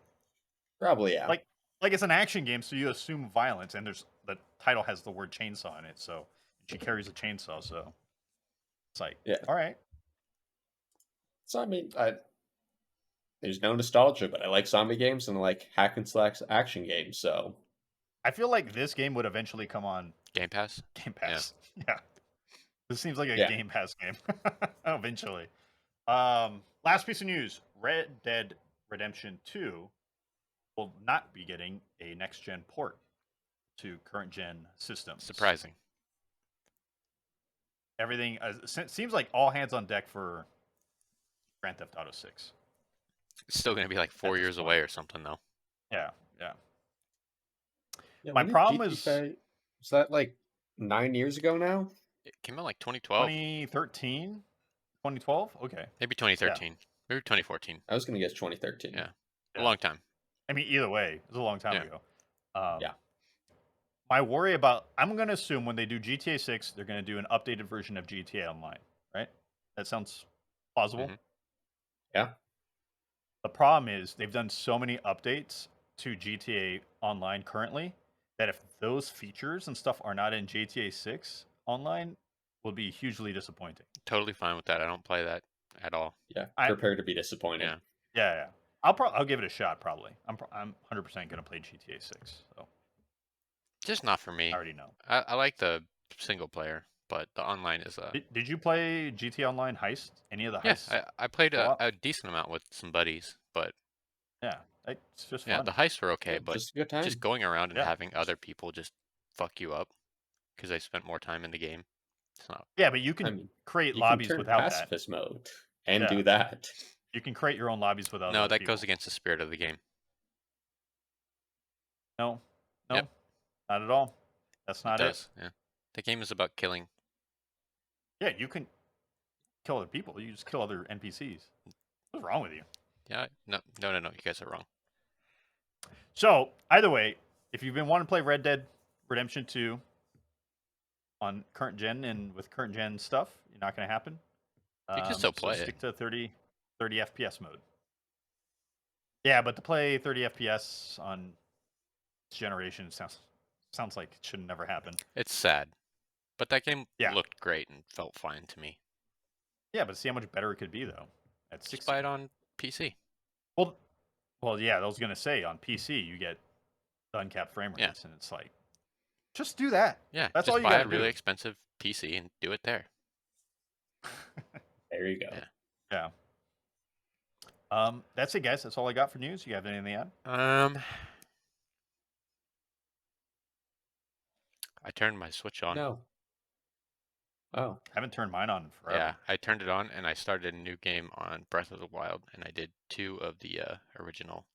[SPEAKER 2] Probably, yeah.
[SPEAKER 3] Like like it's an action game, so you assume violence, and the title has the word chainsaw in it, so she carries a chainsaw, so it's like,
[SPEAKER 2] Yeah.
[SPEAKER 3] all right.
[SPEAKER 2] So I mean, there's no nostalgia, but I like zombie games and I like hack and slash action games. So
[SPEAKER 3] I feel like this game would eventually come on
[SPEAKER 1] Game Pass.
[SPEAKER 3] Game Pass. Yeah. This seems like a
[SPEAKER 2] yeah,
[SPEAKER 3] Game Pass game. Eventually. Last piece of news. Red Dead Redemption 2 will not be getting a next-gen port to current-gen systems.
[SPEAKER 1] Surprising.
[SPEAKER 3] Everything seems like all hands on deck for Grand Theft Auto 6.
[SPEAKER 1] It's still gonna be like 4
[SPEAKER 3] this
[SPEAKER 1] years
[SPEAKER 3] point.
[SPEAKER 1] away or something though.
[SPEAKER 3] Yeah, yeah. My
[SPEAKER 2] when did
[SPEAKER 3] problem
[SPEAKER 2] GTA was that like 9 years ago now?
[SPEAKER 1] It came out like 2012,
[SPEAKER 3] 2013, 2012. Okay.
[SPEAKER 1] maybe 2013, maybe 2014.
[SPEAKER 2] I was gonna guess 2013.
[SPEAKER 1] Yeah, a
[SPEAKER 3] Yeah.
[SPEAKER 1] long time.
[SPEAKER 3] I mean, either way, it was a long time
[SPEAKER 1] Yeah.
[SPEAKER 3] ago.
[SPEAKER 2] Yeah.
[SPEAKER 3] My worry about, I'm going to assume when they do GTA 6, they're going to do an updated version of GTA Online, right? That sounds plausible.
[SPEAKER 1] Mhm.
[SPEAKER 2] Yeah.
[SPEAKER 3] The problem is they've done so many updates to GTA Online currently that if those features and stuff are not in GTA 6 Online, will be hugely disappointing.
[SPEAKER 1] Totally fine with that. I don't play that at all.
[SPEAKER 2] Yeah. Prepare to be disappointed.
[SPEAKER 1] Yeah.
[SPEAKER 3] Yeah. I'll give it a shot probably. I'm 100% going to play GTA 6. So
[SPEAKER 1] Just not for me.
[SPEAKER 3] I already know.
[SPEAKER 1] I like the single player, but the online is
[SPEAKER 3] Did you play GTA Online Heist? Any of the
[SPEAKER 1] yeah.
[SPEAKER 3] heists?
[SPEAKER 1] I played
[SPEAKER 3] Co-op?
[SPEAKER 1] a decent amount with some buddies, but
[SPEAKER 3] Yeah, it's just
[SPEAKER 1] yeah,
[SPEAKER 3] fun.
[SPEAKER 1] the heists were okay.
[SPEAKER 2] Yeah,
[SPEAKER 1] But
[SPEAKER 2] just a good time.
[SPEAKER 1] just going around and
[SPEAKER 3] Yeah.
[SPEAKER 1] having other people just fuck you up because they spent more time in the game. It's not.
[SPEAKER 3] Yeah, but you can
[SPEAKER 2] I mean,
[SPEAKER 3] create
[SPEAKER 2] you
[SPEAKER 3] lobbies
[SPEAKER 2] can turn
[SPEAKER 3] without that.
[SPEAKER 2] pacifist mode and
[SPEAKER 3] Yeah.
[SPEAKER 2] do that.
[SPEAKER 3] You can create your own lobbies without
[SPEAKER 1] No,
[SPEAKER 3] other
[SPEAKER 1] that
[SPEAKER 3] people.
[SPEAKER 1] goes against the spirit of the game.
[SPEAKER 3] No,
[SPEAKER 1] Yep.
[SPEAKER 3] not at all. That's not
[SPEAKER 1] It
[SPEAKER 3] it.
[SPEAKER 1] does. Yeah. The game is about killing.
[SPEAKER 3] Yeah, you can kill other people. You just kill other NPCs. What's wrong with you?
[SPEAKER 1] Yeah. No. You guys are wrong.
[SPEAKER 3] So, either way, if you've been wanting to play Red Dead Redemption 2 on current gen and with current gen stuff, you're not going to happen.
[SPEAKER 1] You can still play
[SPEAKER 3] so
[SPEAKER 1] it.
[SPEAKER 3] stick to 30 FPS mode. Yeah, but to play 30 FPS on this generation sounds like it should never happen.
[SPEAKER 1] It's sad, but that game
[SPEAKER 3] Yeah.
[SPEAKER 1] looked great and felt fine to me.
[SPEAKER 3] Yeah, but see how much better it could be though. At 60.
[SPEAKER 1] Just buy it on PC.
[SPEAKER 3] Well, yeah, I was gonna say on PC you get the uncapped frame rates,
[SPEAKER 1] Yeah.
[SPEAKER 3] and it's like, just do that.
[SPEAKER 1] Yeah.
[SPEAKER 3] That's
[SPEAKER 1] just
[SPEAKER 3] all you
[SPEAKER 1] buy
[SPEAKER 3] gotta
[SPEAKER 1] a really
[SPEAKER 3] do.
[SPEAKER 1] expensive PC and do it there.
[SPEAKER 2] There you go.
[SPEAKER 1] Yeah.
[SPEAKER 3] Yeah. That's it, guys. That's all I got for news. You have anything to add?
[SPEAKER 1] I turned my Switch on.
[SPEAKER 2] No. Oh.
[SPEAKER 3] I haven't turned mine on in forever.
[SPEAKER 1] Yeah, I turned it on and I started a new game on Breath of the Wild, and I did 2 of the original,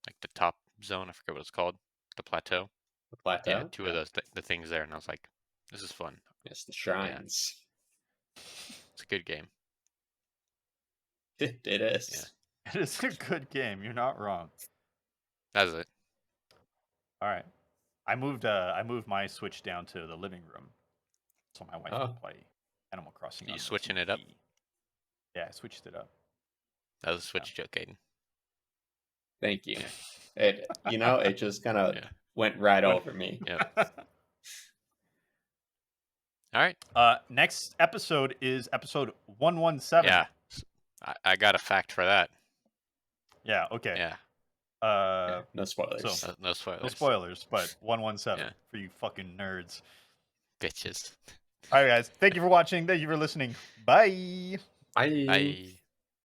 [SPEAKER 1] like the top zone. I forget what it's called, the plateau.
[SPEAKER 2] The plateau?
[SPEAKER 1] Yeah, 2 of those the things there, and I was like, this is fun.
[SPEAKER 2] Yes, the shrines.
[SPEAKER 1] It's a good game.
[SPEAKER 2] It is.
[SPEAKER 1] Yeah.
[SPEAKER 3] It is a good game. You're not wrong.
[SPEAKER 1] That's it.
[SPEAKER 3] All right. I moved my Switch down to the living room, so my wife can play Animal Crossing.
[SPEAKER 1] You
[SPEAKER 3] on the
[SPEAKER 1] switching it up?
[SPEAKER 3] TV. Yeah, I switched it up.
[SPEAKER 1] That was a Switch joke, Aiden.
[SPEAKER 2] Thank you. It just kind of
[SPEAKER 1] Yeah.
[SPEAKER 2] went right over me.
[SPEAKER 1] Yeah. All right.
[SPEAKER 3] Next episode is episode 117.
[SPEAKER 1] Yeah. I got a fact for that.
[SPEAKER 3] Yeah. Okay.
[SPEAKER 1] Yeah.
[SPEAKER 2] No spoilers.
[SPEAKER 3] So-
[SPEAKER 1] No spoilers.
[SPEAKER 3] No spoilers, but 117
[SPEAKER 1] Yeah.
[SPEAKER 3] for you fucking nerds.
[SPEAKER 1] Bitches.
[SPEAKER 3] All right, guys. Thank you for watching. Thank you for listening. Bye.
[SPEAKER 2] Bye.
[SPEAKER 1] Bye.